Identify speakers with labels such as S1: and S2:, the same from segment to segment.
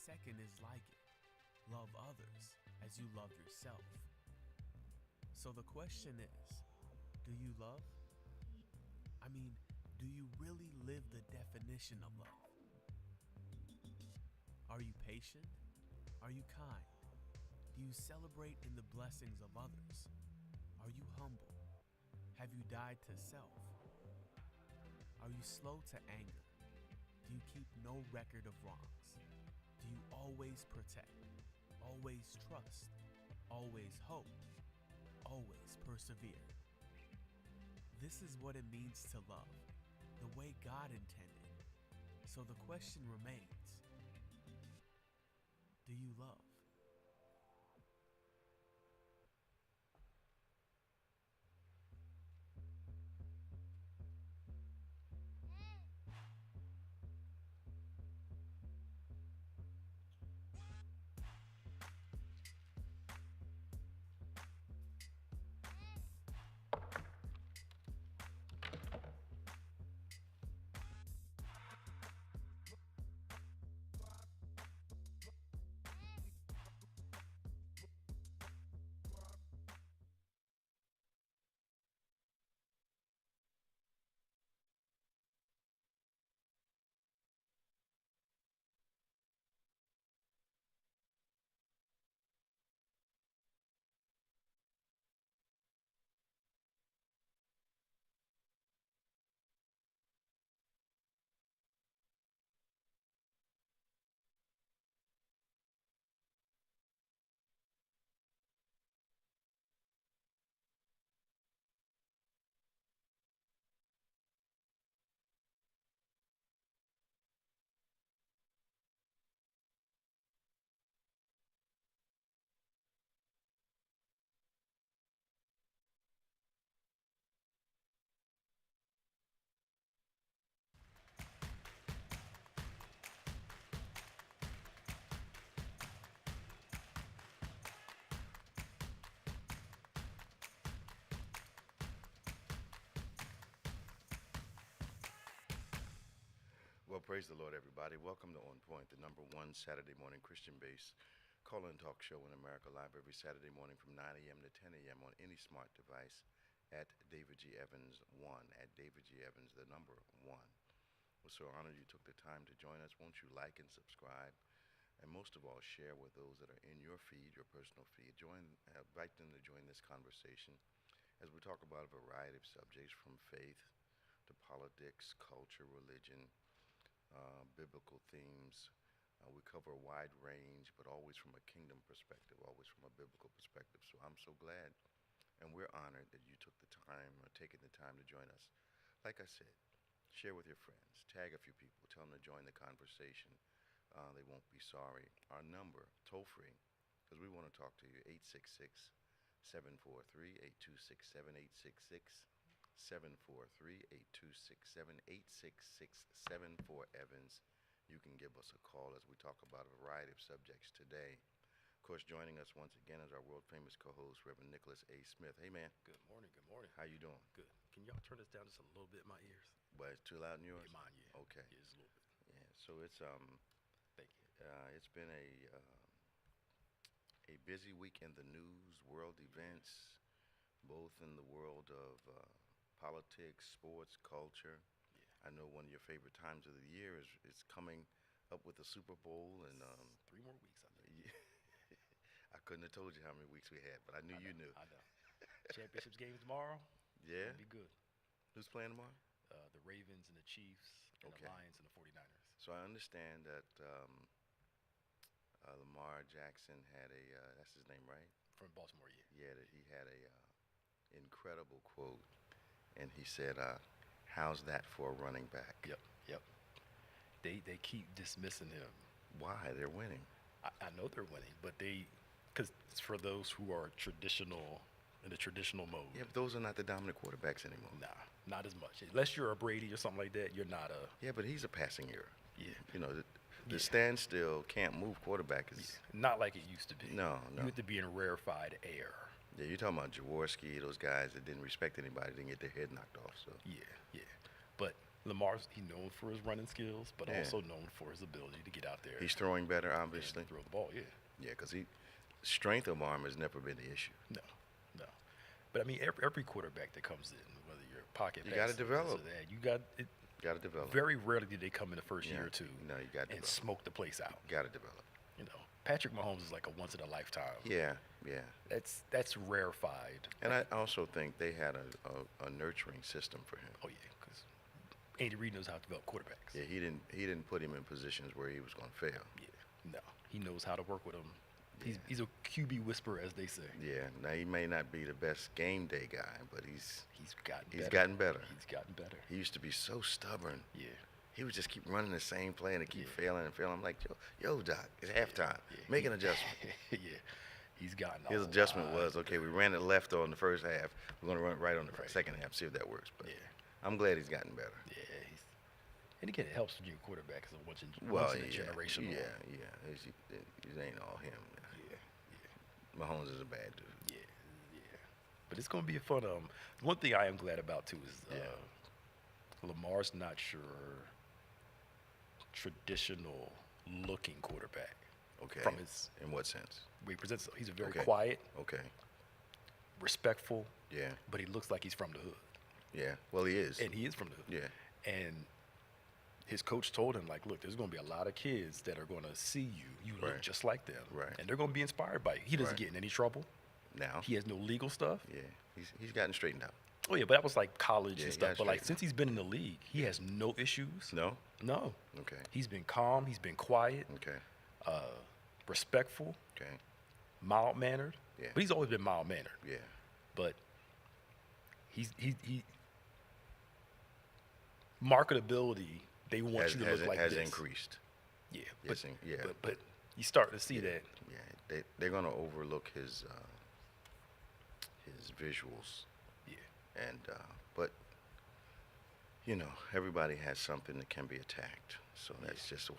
S1: second is like it. Love others as you love yourself. So the question is, do you love? I mean, do you really live the definition of love? Are you patient? Are you kind? Do you celebrate in the blessings of others? Are you humble? Have you died to self? Are you slow to anger? Do you keep no record of wrongs? Do you always protect? Always trust? Always hope? Always persevere? This is what it means to love, the way God intended. So the question remains, do you love?
S2: Well, praise the Lord, everybody. Welcome to On Point, the number one Saturday morning Christian-based call-in talk show in America, live every Saturday morning from 9 a.m. to 10 a.m. on any smart device at David G. Evans 1, at David G. Evans, the number 1. We're so honored you took the time to join us. Won't you like and subscribe? And most of all, share with those that are in your feed, your personal feed. Invite them to join this conversation as we talk about a variety of subjects from faith to politics, culture, religion, biblical themes. We cover a wide range, but always from a kingdom perspective, always from a biblical perspective. So I'm so glad and we're honored that you took the time or taken the time to join us. Like I said, share with your friends, tag a few people, tell them to join the conversation. They won't be sorry. Our number, toll free, because we want to talk to you, 866-743-8267, 867-826-7867 Evans. You can give us a call as we talk about a variety of subjects today. Of course, joining us once again is our world-famous co-host, Reverend Nicholas A. Smith. Hey, man.
S3: Good morning, good morning.
S2: How you doing?
S3: Good. Can y'all turn this down just a little bit in my ears?
S2: But it's too loud in yours?
S3: Yeah, mine, yeah.
S2: Okay.
S3: Yeah, just a little bit.
S2: Yeah, so it's
S3: Thank you.
S2: it's been a busy week in the news, world events, both in the world of politics, sports, culture.
S3: Yeah.
S2: I know one of your favorite times of the year is coming up with the Super Bowl, and
S3: 3 more weeks, I think.
S2: yeah, I couldn't have told you how many weeks we had, but I knew you knew.
S3: I know. Championships games tomorrow.
S2: Yeah?
S3: It'll be good.
S2: Who's playing tomorrow?
S3: The Ravens and the Chiefs and
S2: Okay.
S3: the Lions and the 49ers.
S2: So I understand that Lamar Jackson had that's his name, right?
S3: From Baltimore, yeah.
S2: Yeah, that he had a incredible quote, and he said, "How's that for a running back?"
S3: Yep, yep. They keep dismissing him.
S2: Why? They're winning.
S3: I know they're winning, but because it's for those who are in the traditional mode.
S2: Yeah, but those are not the dominant quarterbacks anymore.
S3: Nah, not as much. Unless you're a Brady or something like that, you're not a.
S2: Yeah, but he's a passing era.
S3: Yeah.
S2: You know, the
S3: Yeah.
S2: standstill, can't move quarterback is.
S3: Not like it used to be.
S2: No.
S3: You have to be in rarefied air.
S2: Yeah, you're talking about Jaworski, those guys that didn't respect anybody, didn't get their head knocked off. So.
S3: Yeah. But Lamar's known for his running skills, but
S2: Yeah.
S3: also known for his ability to get out there.
S2: He's throwing better,
S3: and
S2: obviously.
S3: throw the ball. Yeah.
S2: Yeah, because strength of arm has never been the issue.
S3: No. But I mean, every quarterback that comes in, whether you're a pocket,
S2: You gotta
S3: passer,
S2: develop.
S3: this or that, you got it.
S2: Got to develop.
S3: Very rarely do they come in the first
S2: Yeah.
S3: year or two
S2: No, you got to
S3: and
S2: develop.
S3: smoke the place out.
S2: Got to develop.
S3: Patrick Mahomes is like a once in a lifetime.
S2: Yeah.
S3: That's rarefied.
S2: And I also think they had a nurturing system for him.
S3: Oh yeah, because Andy Reid knows how to develop quarterbacks.
S2: Yeah, he didn't put him in positions where he was going to fail.
S3: Yeah, no, he knows how to work with him. He's a QB whisperer, as they say.
S2: Yeah. Now he may not be the best game day guy, but he's
S3: gotten better.
S2: He's gotten better.
S3: He's gotten better.
S2: He used to be so stubborn.
S3: Yeah.
S2: He would just keep running the same play and keep
S3: Yeah.
S2: failing and failing. I'm like, yo, Doc, it's halftime.
S3: Yeah.
S2: Make an adjustment.
S3: Yeah, he's gotten.
S2: His
S3: a
S2: adjustment
S3: lot
S2: was, okay, we ran it left on the first half. We're going to run it right on the
S3: Right.
S2: second half, see if that works. But
S3: Yeah.
S2: I'm glad he's gotten better.
S3: Yeah, and again, it helps when you're a quarterback because once in a generation.
S2: Yeah. It ain't all him. Mahomes is a bad dude.
S3: Yeah. But it's going to be a fun. One thing I am glad about too is Lamar's not your traditional looking quarterback.
S2: Okay.
S3: From his
S2: In what sense?
S3: way he presents, he's a very
S2: Okay.
S3: quiet,
S2: Okay.
S3: respectful,
S2: Yeah.
S3: but he looks like he's from the hood,
S2: Yeah. Well, he is.
S3: and he is from the hood.
S2: Yeah.
S3: And his coach told him, like, look, there's going to be a lot of kids that are going to see you. You look
S2: Right.
S3: just like them.
S2: Right.
S3: And they're going to be inspired by you. He doesn't
S2: Right.
S3: get in any trouble.
S2: Now.
S3: He has no legal stuff.
S2: Yeah. He's gotten straightened out.
S3: Oh, yeah, but that was like college
S2: Yeah,
S3: and
S2: he
S3: stuff.
S2: got
S3: But, like,
S2: straightened
S3: since he's been in the league, he has no issues.
S2: No.
S3: No.
S2: Okay.
S3: He's been calm. He's been quiet,
S2: Okay.
S3: respectful,
S2: Okay.
S3: mild-mannered.
S2: Yeah.
S3: But he's always been mild-mannered.
S2: Yeah.
S3: But he marketability, they want you to look like
S2: has
S3: this.
S2: increased.
S3: Yeah,
S2: Yes,
S3: but you start to see that.
S2: Yeah, they're going to overlook his visuals,
S3: Yeah,
S2: and but everybody has something that can be attacked. So that's just the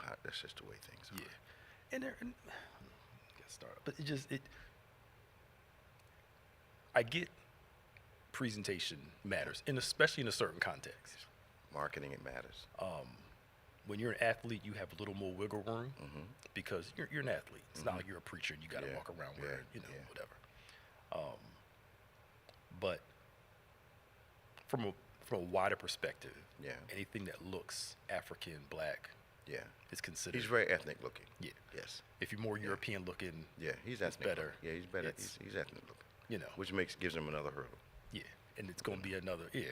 S2: way things are.
S3: yeah, and get started, but I get presentation matters, and especially in a certain context.
S2: Marketing, it matters.
S3: When you're an athlete, you have a little more wiggle room because you're an athlete. It's not like you're a preacher and you got to
S2: Yeah,
S3: walk around
S2: yeah,
S3: wearing,
S2: yeah.
S3: whatever. But from a wider perspective,
S2: Yeah.
S3: anything that looks African, black,
S2: Yeah,
S3: is considered.
S2: he's very ethnic looking.
S3: Yeah.
S2: Yes.
S3: If you're more European looking,
S2: Yeah, he's
S3: it's
S2: ethnic.
S3: better.
S2: Yeah, he's better.
S3: It's-
S2: He's ethnic looking, which gives him another hurdle.
S3: yeah, and it's going to be another, yeah.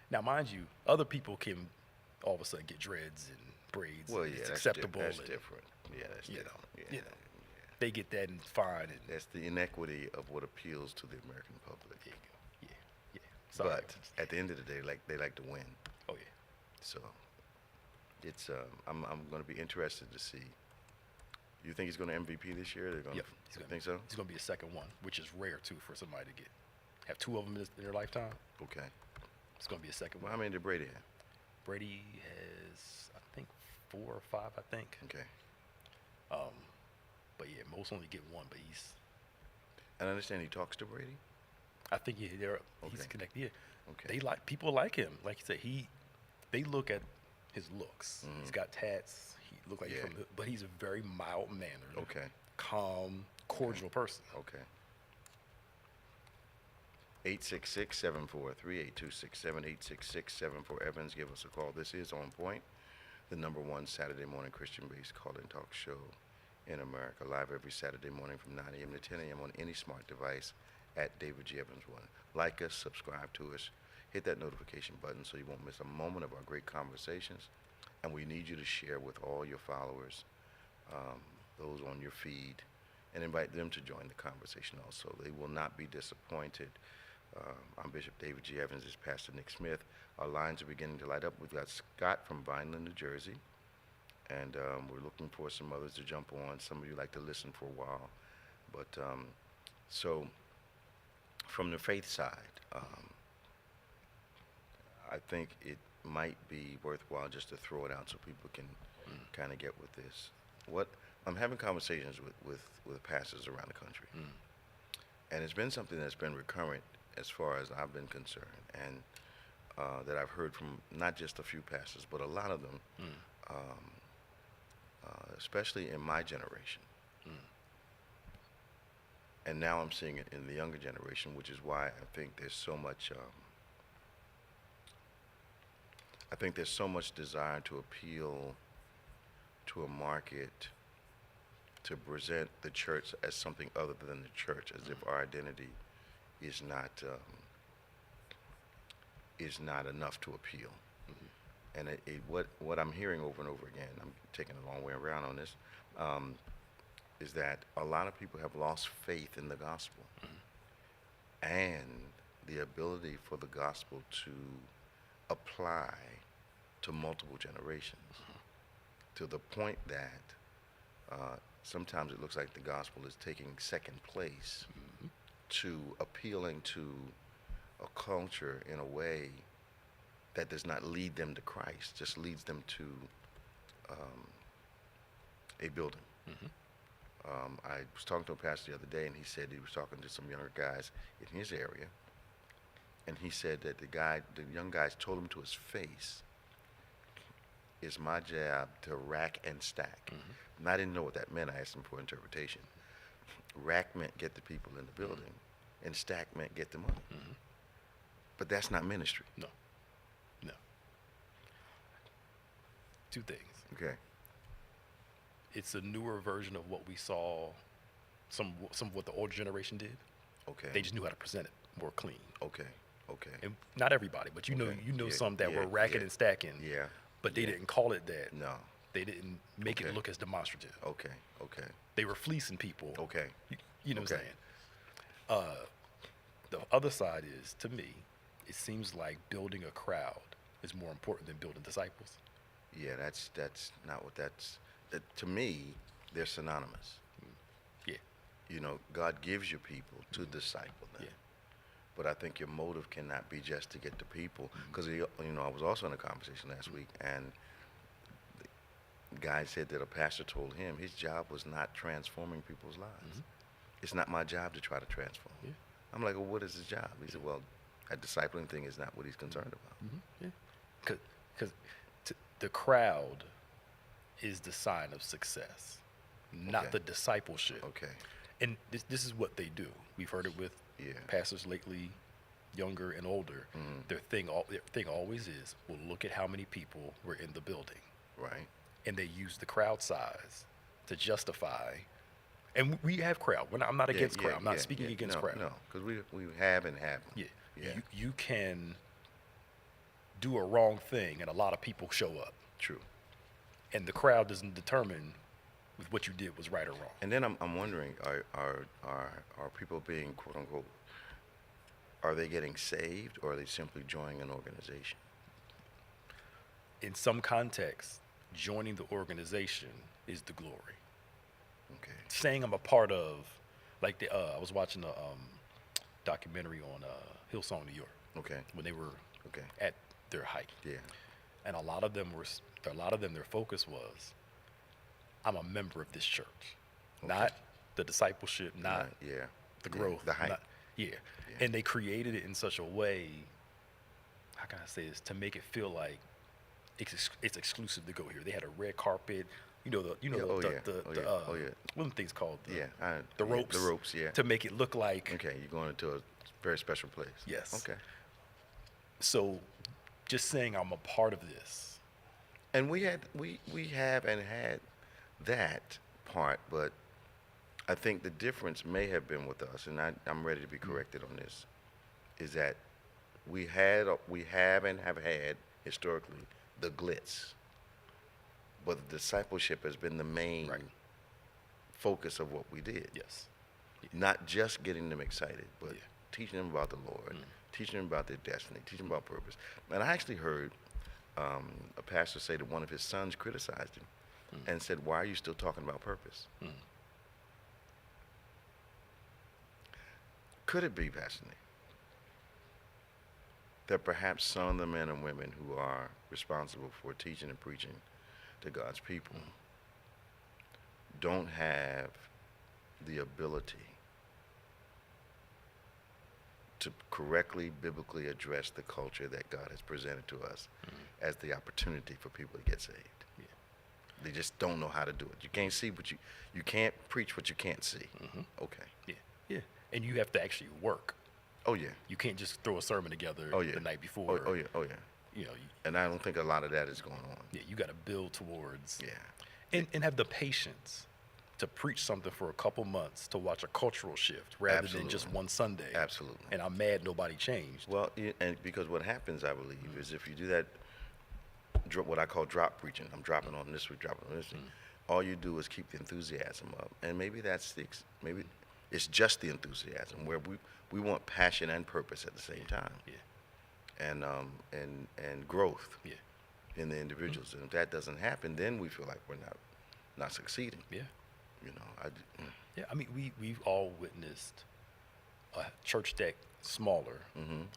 S3: Now, mind you, other people can all of a sudden get dreads and braids.
S2: Well,
S3: and
S2: yeah,
S3: it's
S2: that's
S3: acceptable.
S2: That's
S3: and
S2: different. Yeah, that's
S3: you
S2: different.
S3: know,
S2: Yeah,
S3: you know. They get that and fine. And
S2: that's the inequity of what appeals to the American public.
S3: there you go. Yeah. Sorry.
S2: But at the end of the day, they like to win.
S3: Oh yeah.
S2: So it's I'm going to be interested to see. You think he's going to MVP this year? They're going
S3: Yep.
S2: to think so?
S3: He's going to be a second one, which is rare too for somebody to have two of them in their lifetime.
S2: Okay.
S3: It's going to be a second
S2: Well,
S3: one.
S2: how many did Brady have?
S3: Brady has, I think, 4 or 5. I think.
S2: Okay.
S3: But yeah, most only get one. But
S2: And I understand he talks to Brady.
S3: I think he's
S2: Okay.
S3: connected. Yeah.
S2: Okay.
S3: People like him. Like you said, they look at his looks.
S2: Mhm.
S3: He's got tats. He look like
S2: Yeah.
S3: but he's a very mild mannered,
S2: Okay.
S3: calm, cordial person.
S2: Okay. 866-743-8267, 866-74 Evans. Give us a call. This is On Point, the #1 Saturday morning Christian-based call-in talk show in America, live every Saturday morning from 9 a.m. to 10 a.m. on any smart device at David G. Evans 1. Like us, subscribe to us, hit that notification button so you won't miss a moment of our great conversations. And we need you to share with all your followers, those on your feed, and invite them to join the conversation also. They will not be disappointed. I'm Bishop David G. Evans. This is Pastor Nick Smith. Our lines are beginning to light up. We've got Scott from Vineland, New Jersey, and we're looking for some others to jump on. Some of you like to listen for a while. But so from the faith side, I think it might be worthwhile just to throw it out so people can kind of get with this. I'm having conversations with pastors around the country, and it's been something that's been recurrent as far as I've been concerned. And that I've heard from not just a few pastors, but a lot of them, especially in my generation. And now I'm seeing it in the younger generation, which is why I think there's so much. I think there's so much desire to appeal to a market, to present the church as something other than the church, as if our identity is not enough to appeal. And what I'm hearing over and over again, I'm taking a long way around on this, is that a lot of people have lost faith in the gospel and the ability for the gospel to apply to multiple generations, to the point that sometimes it looks like the gospel is taking second place to appealing to a culture in a way that does not lead them to Christ, just leads them to a building. I was talking to a pastor the other day, and he said he was talking to some younger guys in his area, and he said that the young guys told him to his face, "It's my job to rack and stack." And I didn't know what that meant. I asked him for interpretation. Rack meant get the people in the building, and stack meant get the money. But that's not ministry.
S3: No. Two things.
S2: Okay.
S3: It's a newer version of what we saw, some of what the older generation did.
S2: Okay.
S3: They just knew how to present it more clean.
S2: Okay.
S3: And not everybody, but you know some that were racking and stacking.
S2: Yeah.
S3: But they didn't call it that.
S2: No.
S3: They didn't make it look as demonstrative.
S2: Okay.
S3: They were fleecing people.
S2: Okay.
S3: You know what I'm saying? The other side is, to me, it seems like building a crowd is more important than building disciples.
S2: Yeah, that's not what that's. To me, they're synonymous.
S3: Yeah.
S2: You know, God gives you people to disciple them.
S3: Yeah.
S2: But I think your motive cannot be just to get the people. Because, I was also in a conversation last week, and the guy said that a pastor told him his job was not transforming people's lives. It's not my job to try to transform.
S3: Yeah.
S2: I'm like, well, what is his job? He said, well, that discipling thing is not what he's concerned about.
S3: Yeah. Because the crowd is the sign of success, not the discipleship.
S2: Okay.
S3: And this is what they do. We've heard it with pastors lately, younger and older. Their thing always is, well, look at how many people were in the building.
S2: Right.
S3: And they use the crowd size to justify. And we have crowd. I'm not against crowd. I'm not speaking against crowd.
S2: No, because we have and haven't.
S3: Yeah. You can do a wrong thing and a lot of people show up.
S2: True.
S3: And the crowd doesn't determine if what you did was right or wrong.
S2: And then I'm wondering, are people being, quote unquote, are they getting saved, or are they simply joining an organization?
S3: In some contexts, joining the organization is the glory.
S2: Okay.
S3: Saying I'm a part of, like I was watching a documentary on Hillsong, New York.
S2: Okay.
S3: When they were at their height.
S2: Yeah.
S3: And a lot of them, their focus was, I'm a member of this church, not the discipleship, not the growth,
S2: the hype.
S3: And they created it in such a way, how can I say this, to make it feel like it's exclusive to go here. They had a red carpet, what are the things called? The ropes.
S2: The ropes, yeah.
S3: To make it look like.
S2: Okay, you're going into a very special place.
S3: Yes.
S2: Okay.
S3: So, just saying I'm a part of this.
S2: And we have and had that part, but I think the difference may have been with us, and I'm ready to be corrected on this, is that we have and have had historically the glitz, but the discipleship has been the main focus of what we did.
S3: Yes.
S2: Not just getting them excited, but teaching them about the Lord, teaching them about their destiny, teaching them about purpose. And I actually heard a pastor say that one of his sons criticized him and said, "Why are you still talking about purpose?" Could it be, Pastor Nick, that perhaps some of the men and women who are responsible for teaching and preaching to God's people don't have the ability to correctly, biblically address the culture that God has presented to us as the opportunity for people to get saved.
S3: Yeah.
S2: They just don't know how to do it. You can't see what you can't preach what you can't see. Okay.
S3: Yeah. Yeah. And you have to actually work.
S2: Oh yeah.
S3: You can't just throw a sermon together the night before.
S2: Oh yeah.
S3: You know.
S2: And I don't think a lot of that is going on.
S3: Yeah. You got to build towards.
S2: Yeah.
S3: And have the patience to preach something for a couple months to watch a cultural shift rather than just one Sunday.
S2: Absolutely.
S3: And I'm mad nobody changed.
S2: Well, and because what happens, I believe, is if you do that, what I call drop preaching, I'm dropping on this week, dropping on this week, all you do is keep the enthusiasm up. And maybe maybe it's just the enthusiasm where we want passion and purpose at the same time.
S3: Yeah.
S2: And growth.
S3: Yeah.
S2: In the individuals. And if that doesn't happen, then we feel like we're not succeeding.
S3: Yeah.
S2: You know,
S3: Yeah, I mean, we've all witnessed a church that's smaller,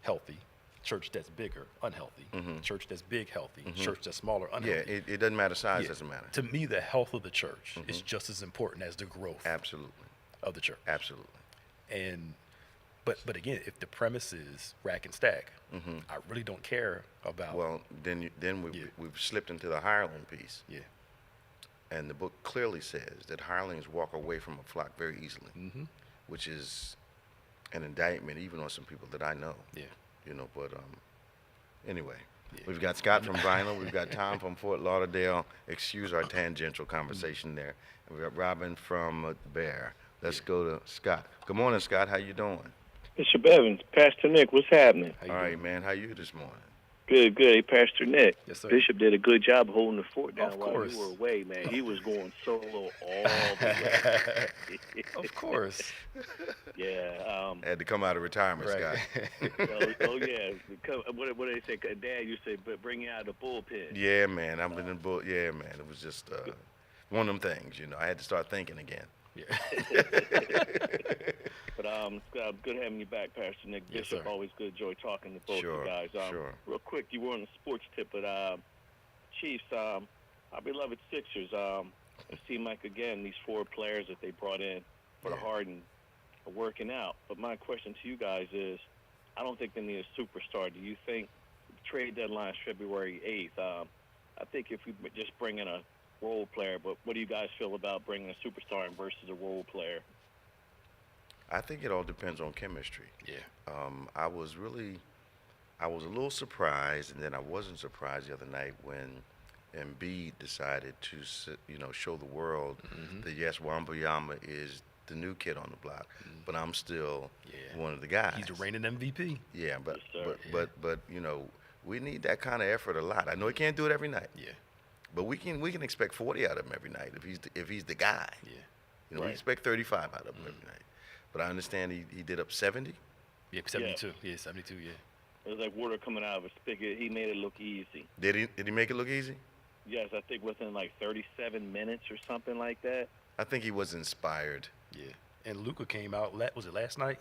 S3: healthy, church that's bigger, unhealthy, church that's big, healthy, church that's smaller, unhealthy.
S2: Yeah, it doesn't matter. Size doesn't matter.
S3: To me, the health of the church is just as important as the growth of the church.
S2: Absolutely.
S3: And but again, if the premise is rack and stack, I really don't care about.
S2: Well, then we've slipped into the hireling piece.
S3: Yeah.
S2: And the book clearly says that hirelings walk away from a flock very easily, which is an indictment even on some people that I know.
S3: Yeah.
S2: You know, but anyway, we've got Scott from Vinyl, we've got Tom from Fort Lauderdale. Excuse our tangential conversation there. And we've got Robin from Bear. Let's go to Scott. Good morning, Scott. How you doing?
S4: Bishop Evans, Pastor Nick, what's happening?
S2: All right, man. How you this morning?
S4: Good. Hey, Pastor Nick.
S3: Yes, sir.
S4: Bishop did a good job holding the fort down while
S3: you
S4: were away, man. He was going solo all the way.
S3: Of course.
S4: Yeah.
S2: Had to come out of retirement,
S3: Right.
S2: Scott.
S4: Oh yeah. What do they say? Dad, you say, but bring you out of the bullpen.
S2: Yeah, man. I'm in the bull. Yeah, man. It was just one of them things, you know. I had to start thinking again.
S3: Yeah.
S4: But good having you back, Pastor Nick.
S3: Yes,
S4: Bishop,
S3: sir.
S4: always good joy talking to both
S2: Sure,
S4: you guys.
S2: sure.
S4: Real quick, you were on the sports tip, but Chiefs, our beloved Sixers, it seemed like, again, these 4 players that they brought in for the Harden are working out. But my question to you guys is, I don't think they need a superstar. Do you think the trade deadline is February 8th? I think if we just bring in a role player, but what do you guys feel about bringing a superstar in versus a role player?
S2: I think it all depends on chemistry.
S3: Yeah.
S2: I was a little surprised, and then I wasn't surprised the other night when Embiid decided to, show the world that yes, Wembanyama is the new kid on the block, but I'm still one of the guys.
S3: He's the reigning MVP.
S2: Yeah, but
S4: Yes,
S2: but you know, we need that kind of effort a lot. I know he can't do it every night.
S3: Yeah.
S2: But we can expect 40 out of him every night if he's the guy.
S3: Yeah.
S2: You know, we expect 35 out of him every night. But I understand he did up 70.
S3: Yeah, 72. Yeah, 72. Yeah.
S4: It was like water coming out of a spigot. He made it look easy.
S2: Did he make it look easy?
S4: Yes, I think within like 37 minutes or something like that.
S2: I think he was inspired.
S3: Yeah. And Luka came out, was it last night?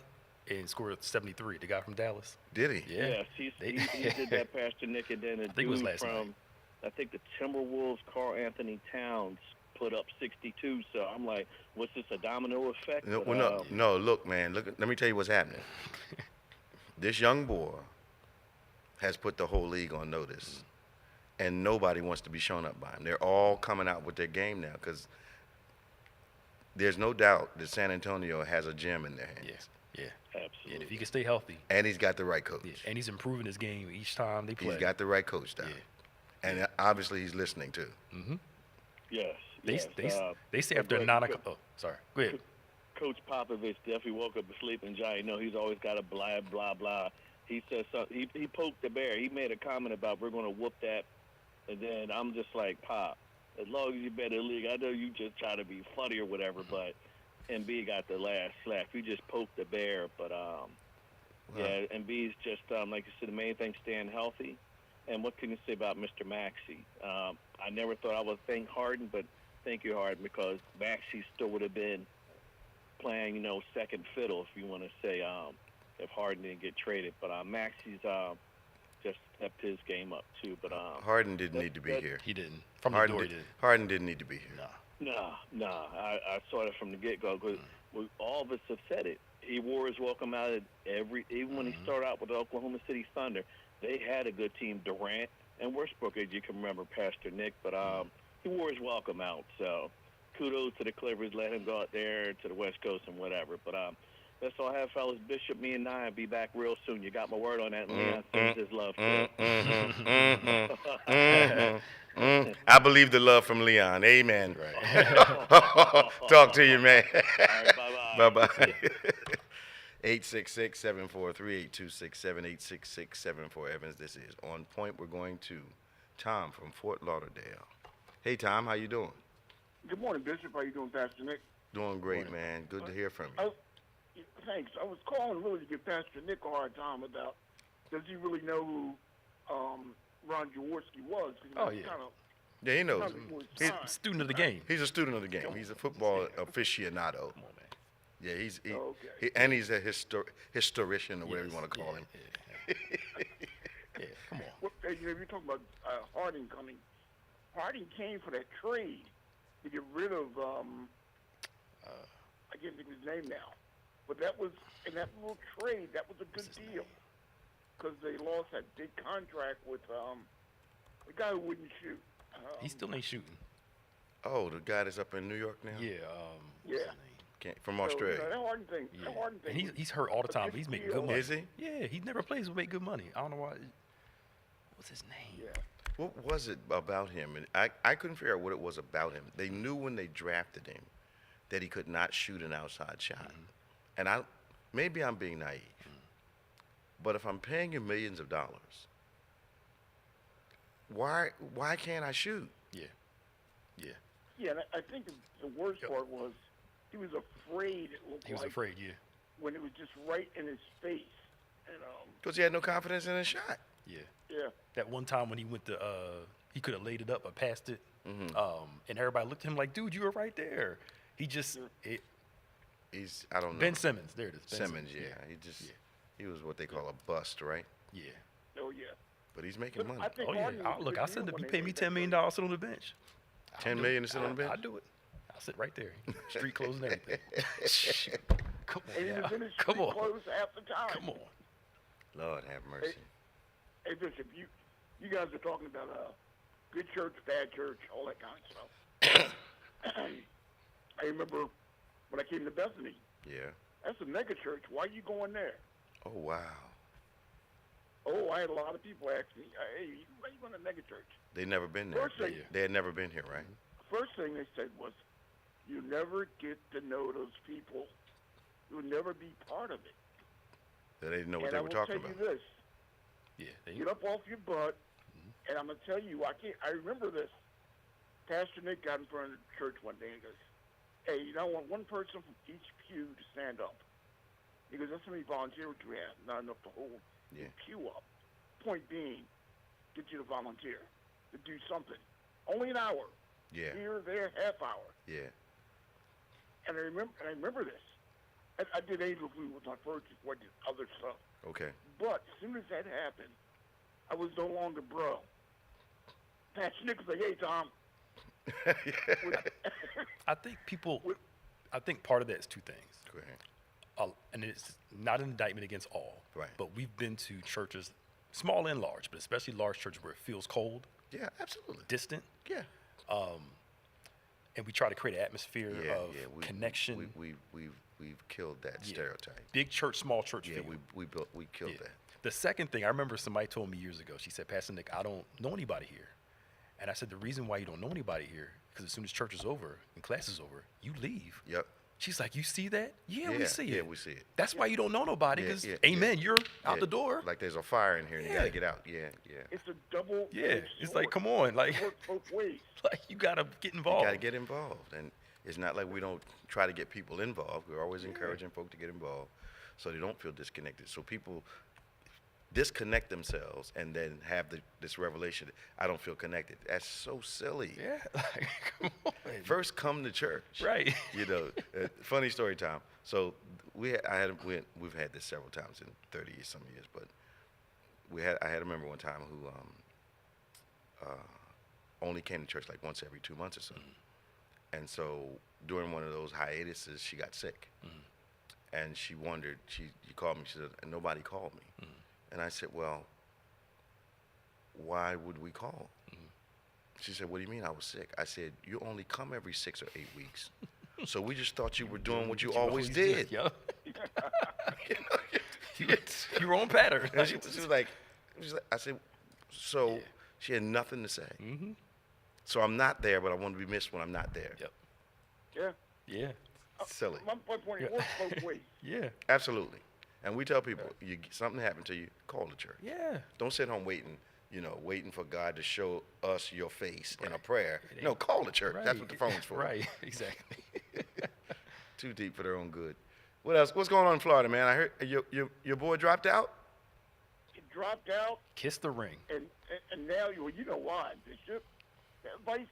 S3: And scored 73, the guy from Dallas.
S2: Did he?
S3: Yeah.
S4: Yes, he did that, Pastor Nick, and then a
S3: think it was
S4: dude
S3: last night.
S4: I think the Timberwolves, Karl Anthony Towns, put up 62. So I'm like, what's this, a domino effect?
S2: No,
S4: But,
S2: no. Look, man. Let me tell you what's happening. This young boy has put the whole league on notice, and nobody wants to be shown up by him. They're all coming out with their game now because there's no doubt that San Antonio has a gem in their hands.
S3: Yeah.
S4: Absolutely.
S3: And if he can stay healthy.
S2: And he's got the right coach.
S3: Yeah. And he's improving his game each time they play.
S2: He's got the right coach down.
S3: Yeah.
S2: And obviously he's listening too.
S4: Yes.
S3: They say after 9 o'clock. Oh, sorry. Go ahead.
S4: Coach Popovich definitely woke up a sleeping giant. No, he's always got a blah, blah, blah. He said something. He poked the bear. He made a comment about we're going to whoop that. And then I'm just like, Pop, as long as you bet the league, I know you just try to be funny or whatever, but Embiid got the last slap. You just poked the bear. But, yeah, Embiid's just, like you said, the main thing, staying healthy. And what can you say about Mr. Maxey? I never thought I would thank Harden, but thank you, Harden, because Maxey still would have been playing, second fiddle, if you want to say, if Harden didn't get traded. But Maxey's just stepped his game up, too. But
S2: Harden didn't need to be here.
S3: He didn't. From the door, he didn't.
S2: Harden didn't need to be here.
S3: Nah.
S4: No. I saw it from the get-go. 'Cause all of us have said it. he wore his welcome out even when he started out with the Oklahoma City Thunder. They had a good team, Durant and Westbrook, as you can remember, Pastor Nick. But he wore his welcome out. So kudos to the Clippers. Let him go out there to the West Coast and whatever. But that's all I have, fellas. Bishop, me and I will be back real soon. You got my word on that. Leon sends his love to
S2: I believe the love from Leon. Amen.
S3: Right.
S2: Talk to you, man.
S4: All right, bye-bye.
S2: Bye-bye. 866-743-8267, 866-784 Evans. This is On Point. We're going to Tom from Fort Lauderdale. Hey, Tom, how you doing?
S5: Good morning, Bishop. How you doing, Pastor Nick?
S2: Doing great, man. Good to hear from you.
S5: Thanks. I was calling really to give Pastor Nick a hard time about, does he really know who Ron Jaworski was?
S3: Oh, yeah.
S2: Yeah, he knows.
S3: He's a student of the game.
S2: He's a student of the game. He's a football aficionado.
S3: Come on, man.
S2: Yeah, he's
S5: okay.
S2: and he's a historian or whatever you want to call him.
S3: Yeah, come on.
S5: Well, you're talking about Harding coming. Harding came for that trade to get rid of, I can't think of his name now. But that was, in that little trade, that was a good deal. Because they lost that big contract with the guy who wouldn't shoot.
S3: He still ain't shooting.
S2: Oh, the guy that's up in New York now?
S3: Yeah.
S5: Yeah.
S2: From Australia.
S5: So, that Harding thing.
S3: Yeah.
S5: That Harding thing.
S3: And he's hurt all the time, but he's making good money.
S2: Is he?
S3: Yeah, he never plays to make good money. I don't know why. What's his name?
S5: Yeah.
S2: What was it about him? And I couldn't figure out what it was about him. They knew when they drafted him that he could not shoot an outside shot. And maybe I'm being naive. But if I'm paying you millions of dollars, why can't I shoot?
S3: Yeah.
S5: Yeah, and I think the worst part was he was afraid, it looked like.
S3: He was afraid, yeah.
S5: When it was just right in his face. And,
S2: Because he had no confidence in his shot.
S3: Yeah.
S5: yeah.
S3: That one time when he went to, he could have laid it up or passed it, and everybody looked at him like, dude, you were right there. He just,
S2: He's, I don't know.
S3: Ben Simmons, there it is. Ben
S2: Simmons, yeah. He was what they call a bust, right?
S3: Yeah.
S5: Oh, yeah.
S2: But he's making money.
S5: I think
S3: Oh, yeah.
S5: Harding was a
S3: Look,
S5: good
S3: I'll sit
S5: deal
S3: if you
S5: when
S3: pay
S5: they
S3: me
S5: made
S3: $10
S5: that
S3: million
S5: trade.
S3: to sit on the bench.
S2: $10 million to sit on the bench?
S3: I'll do it. I'll sit right there. Street clothes and everything. Come
S5: And he
S3: on
S5: was
S3: now.
S5: in his
S3: Come
S5: street
S3: on.
S5: clothes half the time.
S3: Come on.
S2: Lord have mercy.
S5: Hey, Bishop, you guys are talking about good church, bad church, all that kind of stuff. I remember when I came to Bethany.
S2: Yeah.
S5: That's a mega church. Why are you going there?
S2: Oh, wow.
S5: Oh, I had a lot of people ask me, hey, why are you going to mega church?
S2: They never been there.
S5: First thing,
S2: They had never been here, right?
S5: first thing they said was, you never get to know those people. You'll never be part of it.
S2: They didn't know what
S5: And
S2: they
S5: I
S2: were
S5: will
S2: talking
S5: tell
S2: about.
S5: you this.
S3: Yeah.
S5: Get up off your butt, and I'm going to tell you, I remember this. Pastor Nick got in front of the church one day and goes, hey, I want one person from each pew to stand up. He goes, that's how many volunteers we have, not enough to hold the pew up. Point being, get you to volunteer, to do something. Only an hour.
S2: Yeah.
S5: Here, there, half hour.
S2: Yeah.
S5: And I remember this. I did Angel Food with my first before I did other stuff.
S2: Okay.
S5: But as soon as that happened, I was no longer bro. Pastor Nick was like, hey, Tom.
S3: I think part of that is two things.
S2: Go ahead.
S3: And it's not an indictment against all.
S2: Right.
S3: But we've been to churches, small and large, but especially large churches where it feels cold,
S2: Yeah, absolutely.
S3: distant,
S2: Yeah.
S3: and we try to create an atmosphere of connection.
S2: We've killed that stereotype.
S3: Big church, small church
S2: Yeah,
S3: feel.
S2: we killed that.
S3: The second thing, I remember somebody told me years ago, she said, Pastor Nick, I don't know anybody here. And I said, the reason why you don't know anybody here, because as soon as church is over and class is over, you leave.
S2: Yep.
S3: She's like, you see that? Yeah, we see it.
S2: Yeah, we see it.
S3: That's why you don't know nobody, because, amen, you're out the door.
S2: Like there's a fire in here and you got to get out. Yeah.
S5: It's a double.
S3: Yeah, it's like, come on, like,
S5: It works both ways.
S3: like you got to get involved.
S2: You got to get involved. And it's not like we don't try to get people involved. We're always encouraging folk to get involved so they don't feel disconnected. So people disconnect themselves and then have this revelation, I don't feel connected. That's so silly.
S3: Yeah, like, come on.
S2: First, come to church.
S3: Right.
S2: You know, funny story time. So we've had this several times in 30 some years, but I had a member one time who only came to church like once every 2 months or so. And so during one of those hiatuses, she got sick. and she wondered. She called me. She said, and nobody called me. And I said, well, why would we call? She said, what do you mean I was sick? I said, you only come every 6 or 8 weeks. So we just thought you were doing what you always did.
S3: Yo. You were on pattern.
S2: And she was like, I said, so she had nothing to say. So I'm not there, but I want to be missed when I'm not there.
S3: Yep.
S5: Yeah.
S3: Yeah.
S2: Silly.
S5: My point, it works both ways.
S3: Yeah.
S2: Absolutely. And we tell people, something happened to you, call the church.
S3: Yeah.
S2: Don't sit home waiting for God to show us your face in a prayer. No, call the church. That's what the phone's for.
S3: Right. Exactly.
S2: Too deep for their own good. What else? What's going on in Florida, man? I heard your boy dropped out.
S5: He dropped out.
S3: Kiss the ring.
S5: And now you know why, Bishop. That Vice,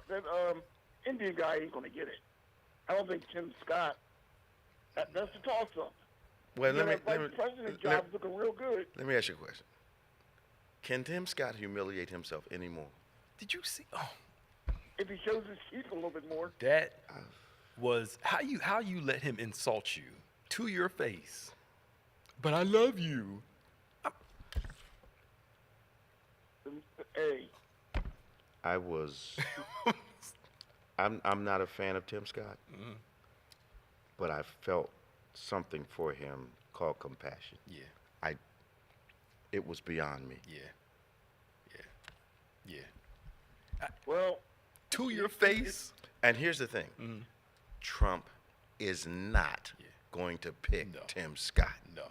S5: that Indian guy ain't gonna get it. I don't think Tim Scott. That's the toss-up.
S2: Well,
S5: Vice President job's looking real good.
S2: Let me ask you a question. Can Tim Scott humiliate himself anymore?
S3: Did you see? Oh,
S5: If he shows his teeth a little bit more.
S3: that was how you let him insult you to your face. But I love you.
S5: Hey.
S2: I'm not a fan of Tim Scott, but I felt something for him called compassion.
S3: Yeah.
S2: It was beyond me.
S3: Yeah.
S5: Well,
S3: To your face.
S2: And here's the thing. Trump is not going to pick Tim Scott.
S3: No.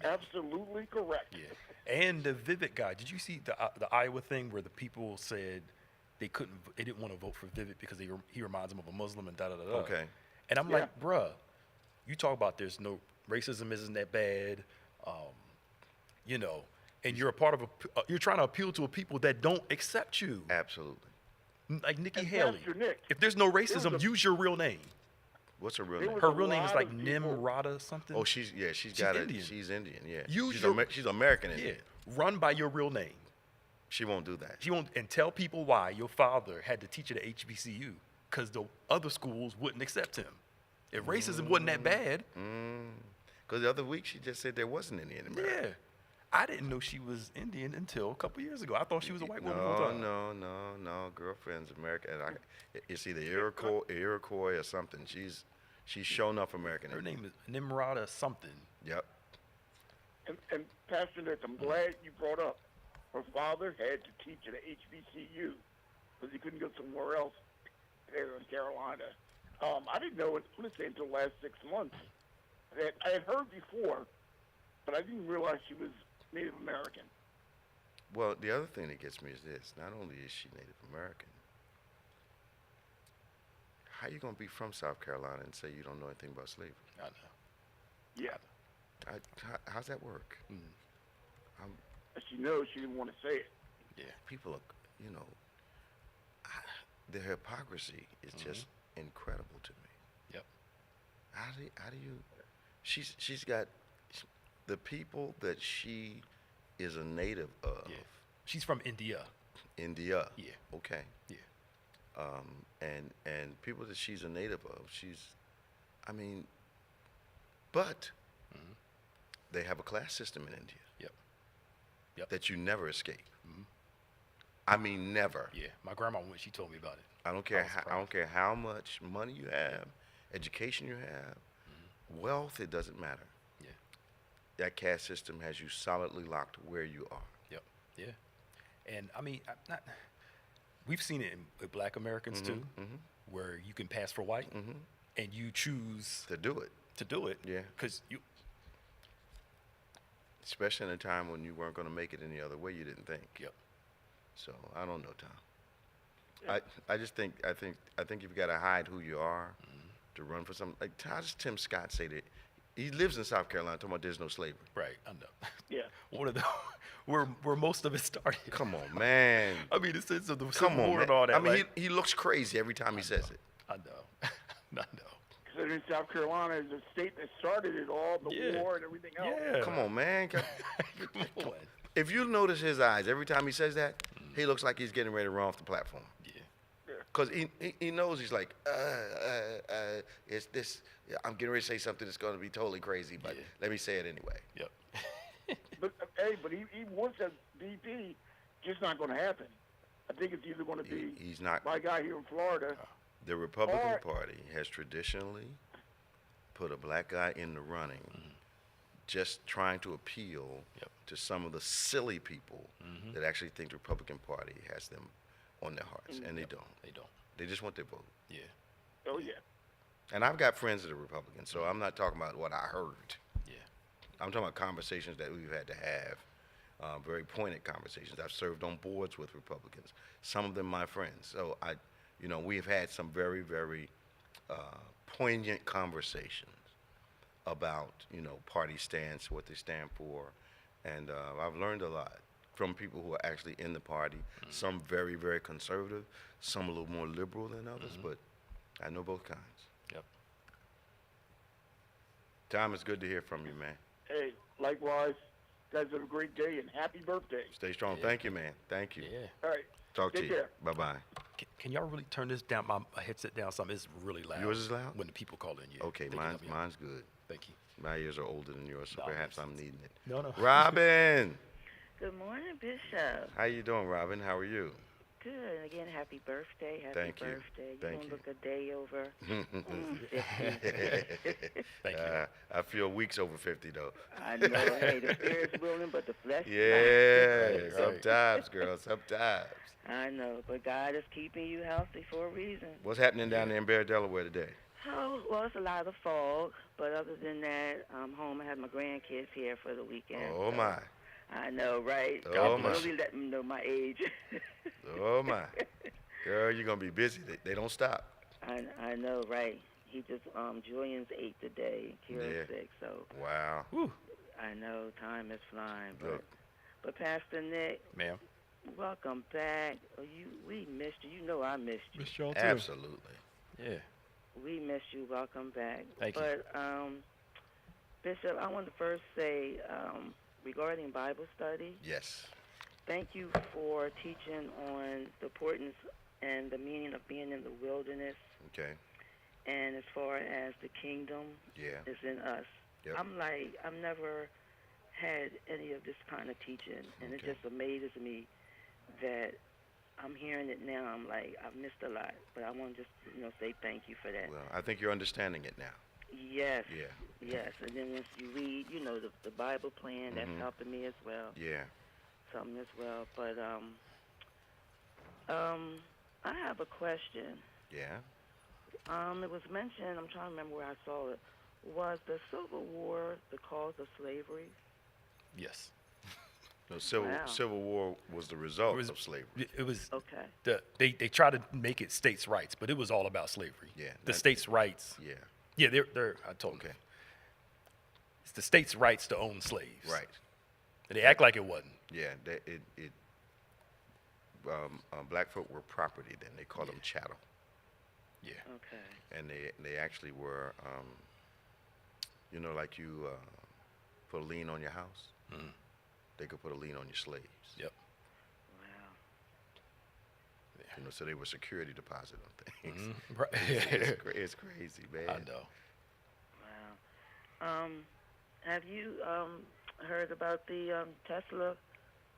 S5: absolutely correct.
S3: Yeah. And the Vivek guy, did you see the Iowa thing where the people said they didn't want to vote for Vivek because he reminds them of a Muslim and da-da-da-da.
S2: Okay.
S3: And I'm like, bruh, you talk about there's no, racism isn't that bad, and you're a part of you're trying to appeal to a people that don't accept you.
S2: Absolutely.
S3: Like Nikki
S5: And
S3: Haley.
S5: Pastor Nick,
S3: If there's no racism, use your real name.
S2: What's her real
S5: There
S2: name?
S5: was
S3: Her
S5: a
S3: real name is
S5: lot
S3: like
S5: of people-
S3: Nimrata something.
S2: Oh, she's got it.
S3: Indian.
S2: She's Indian, yeah.
S3: Use
S2: She's American
S3: Yeah.
S2: Indian.
S3: Run by your real name.
S2: She won't do that.
S3: She won't, and tell people why your father had to teach at HBCU because the other schools wouldn't accept him. If racism wasn't that bad,
S2: Because the other week she just said there wasn't any in America.
S3: yeah. I didn't know she was Indian until a couple years ago. I thought she was a white woman. the whole time.
S2: No. Girlfriend's American. It's either Iroquois or something. She's shown up American.
S3: Her name is Nimrata something.
S2: Yep.
S5: and Pastor Nick, I'm glad you brought up her father had to teach at a HBCU because he couldn't go somewhere else there in Carolina. I didn't know it, let's say, until the last 6 months. That I had heard before, but I didn't realize she was Native American.
S2: Well, the other thing that gets me is this. Not only is she Native American, how you going to be from South Carolina and say you don't know anything about slavery?
S3: I know.
S5: Yeah.
S2: How's that work?
S5: As she knows, she didn't want to say it.
S3: Yeah.
S2: People are, the hypocrisy is just incredible to me.
S3: Yep.
S2: How do you, she's got, the people that she is a native of.
S3: Yeah. She's from India.
S2: India.
S3: Yeah.
S2: Okay.
S3: Yeah.
S2: And people that she's a native of, but they have a class system in India.
S3: Yep.
S2: That you never escape. I mean, never.
S3: Yeah. My grandma went. She told me about it.
S2: I don't care how much money you have, education you have, wealth. It doesn't matter.
S3: Yeah.
S2: That caste system has you solidly locked where you are.
S3: Yep. Yeah. And I mean, we've seen it with Black Americans too, where you can pass for white, and you choose
S2: To do it. Yeah.
S3: Because you.
S2: Especially in a time when you weren't going to make it any other way, you didn't think.
S3: Yep.
S2: So I don't know, Tom. I think you've got to hide who you are to run for something. Like, how does Tim Scott say that? He lives in South Carolina, talking about there's no slavery.
S3: Right. I know.
S5: Yeah.
S3: One of the where most of it started.
S2: Come on, man.
S3: I mean, the sense of the
S2: Come
S3: Civil
S2: on,
S3: War
S2: man.
S3: and all that.
S2: I mean,
S3: like,
S2: he looks crazy every time he says it.
S3: I know. I know.
S5: Considering South Carolina is the state that started it all, the war and everything else.
S3: Yeah.
S2: Come on, man.
S3: Come on.
S2: If you notice his eyes every time he says that, he looks like he's getting ready to run off the platform.
S3: Yeah.
S2: Because he knows, he's like, it's this, I'm getting ready to say something that's going to be totally crazy, but let me say it anyway.
S3: Yep.
S5: but he wants a VP, just not going to happen. I think it's either going to be
S2: he's not,
S5: my guy here in Florida.
S2: The Republican Party has traditionally put a black guy in the running, just trying to appeal to some of the silly people that actually think the Republican Party has them on their hearts, and they don't.
S3: They don't.
S2: They just want their vote.
S3: Yeah.
S5: Oh, yeah.
S2: And I've got friends that are Republicans, so I'm not talking about what I heard.
S3: Yeah.
S2: I'm talking about conversations that we've had to have, very pointed conversations. I've served on boards with Republicans, some of them my friends. So we've had some very, very poignant conversations about, party stance, what they stand for, and I've learned a lot from people who are actually in the party, some very, very conservative, some a little more liberal than others, but I know both kinds.
S3: Yep.
S2: Tom, it's good to hear from you, man.
S5: Hey, likewise. Guys have a great day, and happy birthday.
S2: Stay strong.
S3: Yeah.
S2: Thank you, man. Thank you.
S3: Yeah.
S5: All right.
S2: Talk to
S5: Take
S2: you.
S5: care.
S2: Bye-bye.
S3: Can y'all really turn this down? My headset down some. It's really loud.
S2: Yours is loud?
S3: When the people call in, yeah.
S2: Okay,
S3: They can help me out.
S2: mine's good.
S3: Thank you.
S2: My ears are older than yours, so
S3: No,
S2: perhaps I'm needing it.
S3: No.
S2: Robin!
S6: Good morning, Bishop.
S2: How you doing, Robin? How are you?
S6: Good. Again, happy birthday. Happy
S2: Thank you.
S6: birthday.
S2: Thank
S6: You're going
S2: you.
S6: to look a day over 50.
S3: Thank you.
S2: I feel weeks over 50, though.
S6: I know. Hey, the spirit's willing, but the flesh is
S2: Yeah,
S3: Right.
S2: sometimes, girl, sometimes.
S6: not. I know, but God is keeping you healthy for a reason.
S2: What's happening down there in Bear, Delaware today?
S6: Oh, well, it's a lot of fog, but other than that, I'm home. I have my grandkids here for the weekend.
S2: Oh,
S6: so
S2: my.
S6: I know, right?
S2: Oh,
S6: I'm
S2: my.
S6: really letting them know my age.
S2: Oh, my. Girl, you're going to be busy. They don't stop.
S6: I know, right? He just, Julian's 8 today, Kira's
S2: Yeah.
S6: 6, so
S2: Wow.
S3: Whew.
S6: I know time is flying.
S2: Look.
S6: But Pastor Nick,
S3: Ma'am.
S6: welcome back. We missed you. You know I missed you.
S3: Miss y'all too.
S2: Absolutely.
S3: Yeah.
S6: We missed you. Welcome back.
S3: Thank you.
S6: But Bishop, I want to first say regarding Bible study,
S2: Yes.
S6: thank you for teaching on the importance and the meaning of being in the wilderness,
S2: Okay.
S6: and as far as the kingdom
S2: Yeah.
S6: is in us.
S2: Yep.
S6: I'm like, I've never had any of this kind of teaching, and it
S2: Okay.
S6: just amazes me that I'm hearing it now. I'm like, I've missed a lot, but I want to just, say thank you for that.
S2: Well, I think you're understanding it now.
S6: Yes.
S2: Yeah.
S6: Yes, and then once you read, the Bible plan, that's
S2: Mhm.
S6: helping me as well.
S2: Yeah.
S6: Something as well. But I have a question.
S2: Yeah.
S6: It was mentioned, I'm trying to remember where I saw it. Was the Civil War the cause of slavery?
S3: Yes.
S2: No,
S6: Wow.
S2: Civil War was the result of slavery.
S3: It was.
S6: Okay.
S3: They tried to make it states' rights, but it was all about slavery.
S2: Yeah,
S3: The
S2: that-
S3: states' rights.
S2: Yeah.
S3: Yeah, they're. I told them.
S2: Okay.
S3: It's the states' rights to own slaves.
S2: Right.
S3: And they act like it wasn't.
S2: Yeah. Black folk were property then. They called them chattel.
S3: Yeah.
S6: Okay.
S2: And they actually were, like you put a lien on your house.
S3: Mm.
S2: They could put a lien on your slaves.
S3: Yep.
S6: Wow.
S2: So they were security deposit on things.
S3: Mhm. Right.
S2: It's crazy, man.
S3: I know.
S6: Wow. Have you heard about the Tesla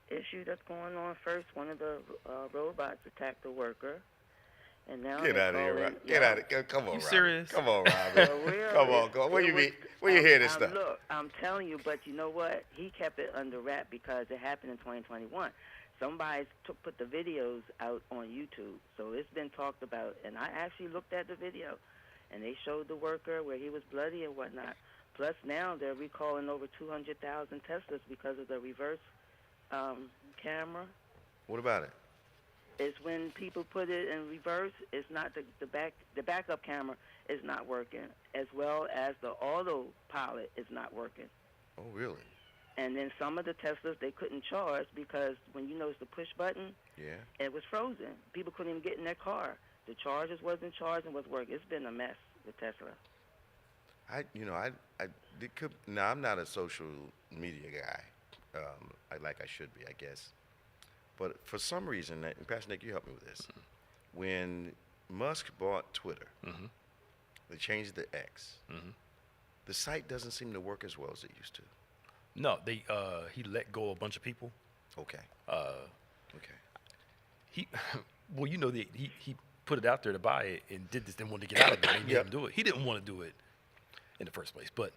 S6: issue that's going on? First, one of the robots attacked a worker, and now
S2: Get
S6: they're
S2: out of here,
S6: calling-
S2: Rob. Get out of here. Come on,
S3: You
S2: Robin.
S3: serious?
S2: Come on, Robin.
S6: For real,
S2: Come on. Where you hear this stuff?
S6: Look, I'm telling you, but you know what? He kept it under wrap because it happened in 2021. Somebody put the videos out on YouTube, so it's been talked about. And I actually looked at the video, and they showed the worker where he was bloody and whatnot. Plus, now they're recalling over 200,000 Teslas because of the reverse camera.
S2: What about it?
S6: It's when people put it in reverse, it's not the backup camera is not working, as well as the autopilot is not working.
S2: Oh, really?
S6: And then some of the Teslas, they couldn't charge because when you notice the push button,
S2: Yeah.
S6: it was frozen. People couldn't even get in their car. The chargers wasn't charging, was working. It's been a mess with Tesla.
S2: I'm not a social media guy, like I should be, I guess. But for some reason, and Pastor Nick, you help me with this. when Musk bought Twitter, they changed the X. The site doesn't seem to work as well as it used to.
S3: No, he let go a bunch of people.
S2: Okay.
S3: He put it out there to buy it and did this, then wanted to get out of it and didn't do it. He didn't want to do it in the first place, but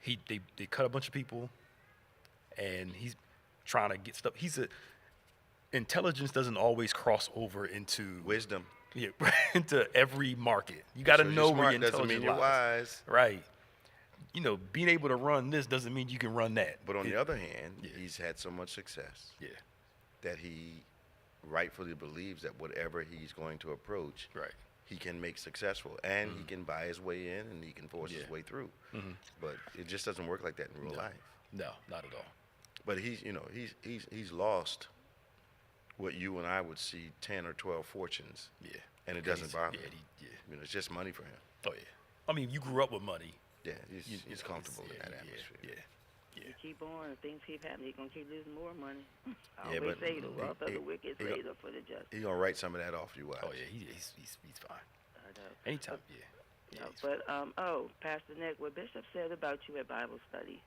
S3: they cut a bunch of people, and he's trying to get stuff. Intelligence doesn't always cross over into
S2: wisdom.
S3: Yeah, into every market. You got to know where your intelligence
S2: doesn't mean you're wise.
S3: Right. Being able to run this doesn't mean you can run that.
S2: But on the other hand, he's had so much success that he rightfully believes that whatever he's going to approach, he can make successful, and he can buy his way in, and he can force his way through. But it just doesn't work like that in real life.
S3: No, not at all.
S2: But he's lost what you and I would see 10 or 12 fortunes. Yeah. And it doesn't bother him. It's just money for him.
S3: Oh yeah. I mean, you grew up with money.
S2: Yeah, he's comfortable in that atmosphere.
S6: You keep on, and things keep happening. You're gonna keep losing more money. I always say the wealth of the wicked is laid up for the just.
S2: He's gonna write some of that off you. Watch.
S3: Oh yeah, he's fine. I know. Anytime,
S6: But Pastor Nick, what Bishop said about you at Bible study,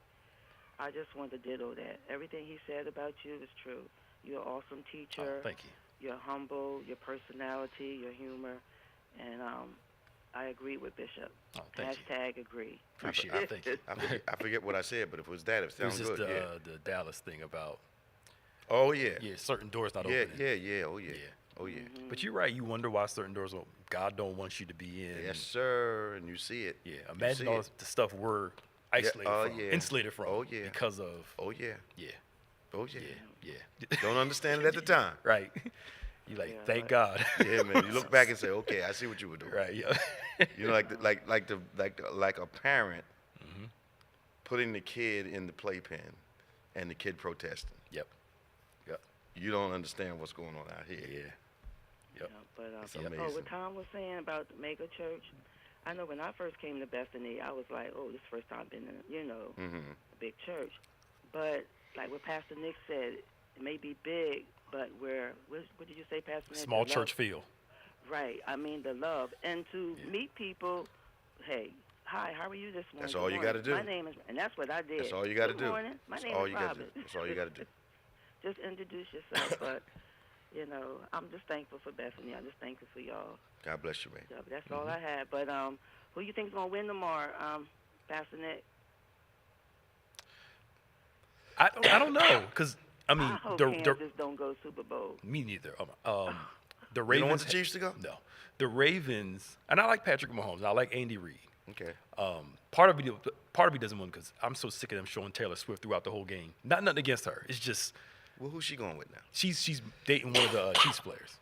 S6: I just want to ditto that. Everything he said about you is true. You're an awesome teacher.
S3: Oh, thank you.
S6: You're humble. Your personality, your humor, and I agree with Bishop.
S3: Oh, thank
S6: Hashtag you. Agree.
S3: Appreciate it. Thank you.
S2: I forget what I said, but if it was that, it sounds good.
S3: It was just the Dallas thing about.
S2: Oh yeah.
S3: Yeah, certain doors not opening.
S2: Yeah. Oh yeah. Oh yeah.
S3: But you're right. You wonder why certain doors God don't want you to be in.
S2: Yes, sir. And you see it.
S3: Yeah. Imagine all the stuff we're isolated from, insulated from.
S2: Oh yeah.
S3: Because of.
S2: Oh yeah.
S3: Yeah.
S2: Oh yeah.
S3: Yeah.
S2: Don't understand it at the time.
S3: Right. You thank God.
S2: Yeah, man. You look back and say, okay, I see what you were doing.
S3: Right. Yeah.
S2: like a parent putting the kid in the playpen and the kid protesting.
S3: Yep.
S2: You don't understand what's going on out here.
S3: Yeah. Yep.
S6: It's amazing. What Tom was saying about the mega church, I know when I first came to Bethany, I was like, this is the first time I've been in, a big church. But like what Pastor Nick said, it may be big, but what did you say, Pastor Nick?
S3: Small church feel.
S6: Right. I mean, the love. And to meet people, hey, hi, how are you this morning?
S2: That's all you got to do.
S6: My name is, and that's what I did.
S2: That's all you got to do.
S6: Good morning. My name is Robin.
S2: That's all you got to do.
S6: Just introduce yourself. But, I'm just thankful for Bethany. I'm just thankful for y'all.
S2: God bless you, man.
S6: Yeah, but that's all I had. But who you think is going to win tomorrow, Pastor Nick?
S3: I don't know, because I hope
S6: Kansas don't go Super Bowl.
S3: Me neither. The Ravens.
S2: You don't want the Chiefs to go?
S3: No. The Ravens, and I like Patrick Mahomes. And I like Andy Reid.
S2: Okay.
S3: Part of me doesn't want because I'm so sick of them showing Taylor Swift throughout the whole game. Nothing against her. It's just.
S2: Well, who's she going with now?
S3: She's dating one of the Chiefs players.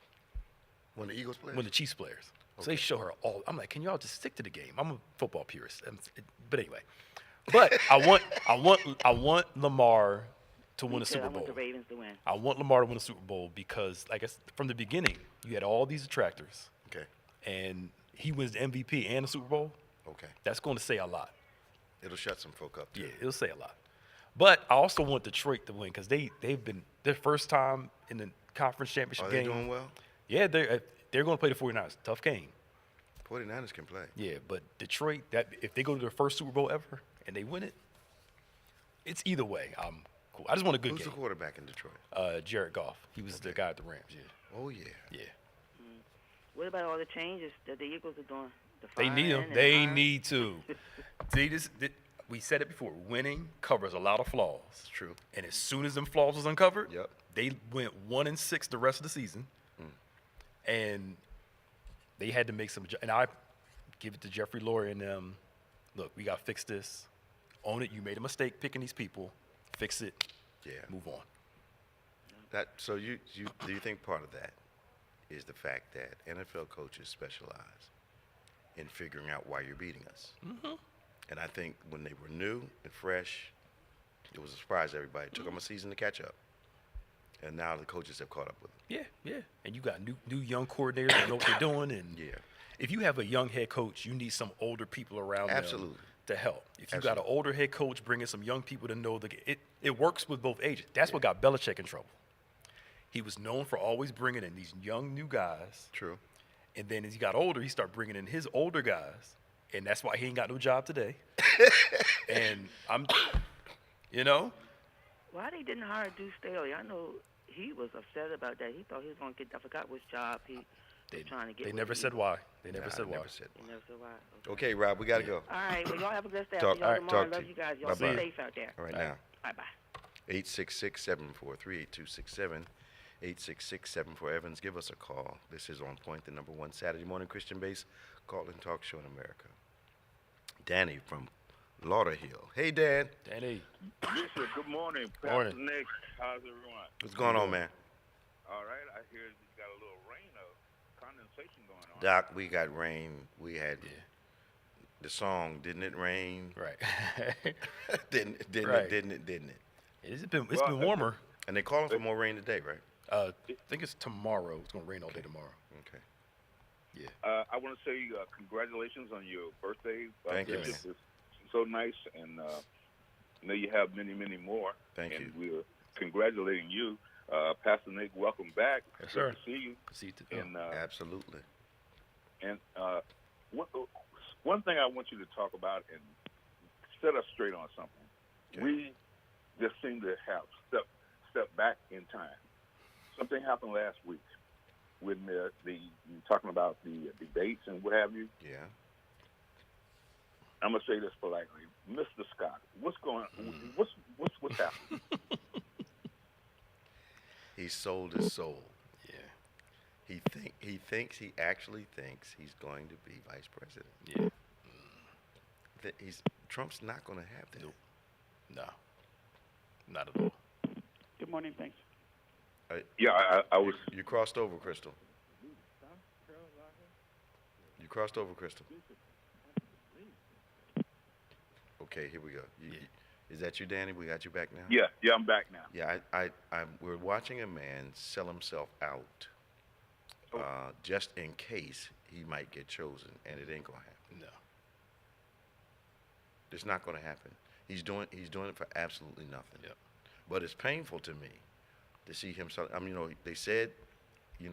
S2: One of the Eagles players?
S3: One of the Chiefs players. Okay. So they show her all. I'm like, can y'all just stick to the game? I'm a football purist. But anyway. But I want Lamar to win a Super Bowl.
S6: I want the Ravens to win.
S3: I want Lamar to win a Super Bowl because, like I said, from the beginning, you had all these detractors.
S2: Okay.
S3: And he wins the MVP and the Super Bowl.
S2: Okay.
S3: That's going to say a lot.
S2: It'll shut some folk up, too.
S3: Yeah, it'll say a lot. But I also want Detroit to win because they've been their first time in the conference championship game.
S2: Are they doing well?
S3: Yeah, they're going to play the 49ers. Tough game.
S2: 49ers can play.
S3: Yeah, but Detroit, if they go to their first Super Bowl ever and they win it, it's either way. I'm cool. I just want a good game.
S2: Who's the quarterback in Detroit?
S3: Jared Goff. He was the guy at the Rams. Yeah.
S2: Oh, yeah.
S3: Yeah.
S6: What about all the changes that the Eagles are doing?
S3: They need them. They need to. We said it before. Winning covers a lot of flaws.
S2: It's true.
S3: And as soon as them flaws was uncovered, they went 1-6 the rest of the season. And they had to make some. And I give it to Jeffrey Lurie and them. Look, we got to fix this. Own it. You made a mistake picking these people. Fix it.
S2: Yeah.
S3: Move on.
S2: So do you think part of that is the fact that NFL coaches specialize in figuring out why you're beating us? Mm-hmm. And I think when they were new and fresh, it was a surprise to everybody. It took them a season to catch up. And now the coaches have caught up with them.
S3: Yeah. And you got new young coordinators that know what they're doing. And if you have a young head coach, you need some older people around them to help. If you got an older head coach, bringing some young people to know it works with both ages. That's what got Belichick in trouble. he was known for always bringing in these young new guys.
S2: True.
S3: And then as he got older, he started bringing in his older guys, and that's why he ain't got no job today. And I'm, you know.
S6: Why they didn't hire Deuce Staley? I know he was upset about that. He thought he was going to get, I forgot which job he was trying to get.
S3: They never said why. They never said why.
S6: They never said why.
S2: Okay, Rob, we got to go.
S6: All right, well, y'all have a blessed day.
S2: Talk,
S6: Y'all tomorrow.
S2: talk
S6: Love
S2: to
S6: you guys. Y'all
S2: Bye-bye.
S6: be safe out there.
S2: All right, now.
S6: Bye-bye.
S2: 866-743-8267. 866-74 Evans. Give us a call. This is On Point, the number one Saturday morning Christian-based call and talk show in America. Danny from Lauderhill. Hey, Dan.
S3: Danny.
S7: Bishop, good morning.
S3: Morning.
S7: Pastor Nick, how's everyone?
S2: What's going on, man?
S7: All right, I hear you got a little rain of condensation going on.
S2: Doc, we got rain. We had the song, Didn't It Rain?
S3: Right.
S2: Didn't
S3: Right.
S2: it?
S3: It's been warmer.
S2: And they're calling for more rain today, right?
S3: I think it's tomorrow. It's going to rain all day tomorrow.
S2: Okay.
S3: Yeah.
S7: I want to say congratulations on your birthday.
S2: Thank you,
S7: It's so nice, and may you have many, many more.
S2: Thank you.
S7: And we're congratulating you. Pastor Nick, welcome back.
S3: Yes, sir.
S7: Good to see you.
S3: See you
S7: And,
S2: Absolutely.
S7: and one thing I want you to talk about and set us straight on something.
S2: Okay.
S7: We just seem to have step back in time. Something happened last week when the talking about the debates and what have you.
S2: Yeah.
S7: I'm gonna say this politely, Mr. Scott. What's going? What's happening?
S2: He sold his soul.
S3: Yeah.
S2: He actually thinks he's going to be vice president.
S3: Yeah.
S2: Trump's not going to have that.
S3: Nope. No. Not at all.
S8: Good morning, thanks.
S7: Yeah, I was.
S2: You crossed over, Crystal. You crossed over, Crystal. Okay, here we go. Is that you, Danny? We got you back now?
S7: Yeah, I'm back now.
S2: Yeah, we're watching a man sell himself out just in case he might get chosen, and it ain't going to happen.
S3: No.
S2: It's not going to happen. He's doing it for absolutely nothing.
S3: Yep.
S2: But it's painful to me to see him sell. I mean, they said, he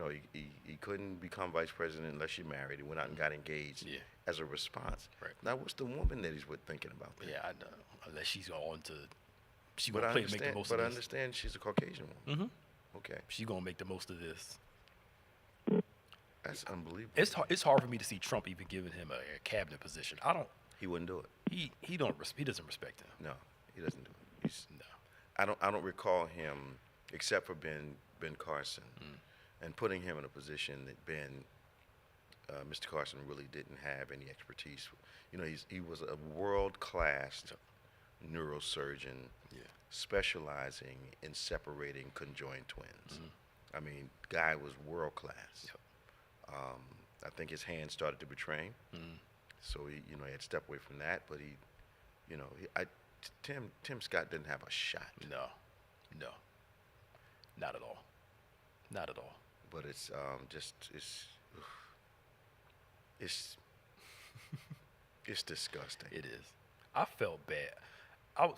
S2: couldn't become vice president unless you're married. He went out and got engaged as a response.
S3: Right.
S2: Now, what's the woman that he's with thinking about that?
S3: Yeah, I know. Unless she's on to, she's
S2: But
S3: going
S2: I
S3: to play to make the
S2: understand.
S3: most
S2: But I
S3: of this.
S2: understand she's a Caucasian woman.
S3: Mm-hmm.
S2: Okay,
S3: She's going to make the most of this.
S2: that's unbelievable.
S3: It's hard for me to see Trump even giving him a cabinet position.
S2: He wouldn't do it.
S3: He doesn't respect him.
S2: No, he doesn't do it.
S3: No.
S2: I don't recall him, except for Ben Carson, and putting him in a position that Mr. Carson really didn't have any expertise. He was a world-class neurosurgeon, specializing in separating conjoined twins. I mean, guy was world-class. I think his hand started to betray him, so he had to step away from that. But Tim Scott didn't have a shot.
S3: No. Not at all. Not at all.
S2: But it's it's disgusting.
S3: It is. I felt bad.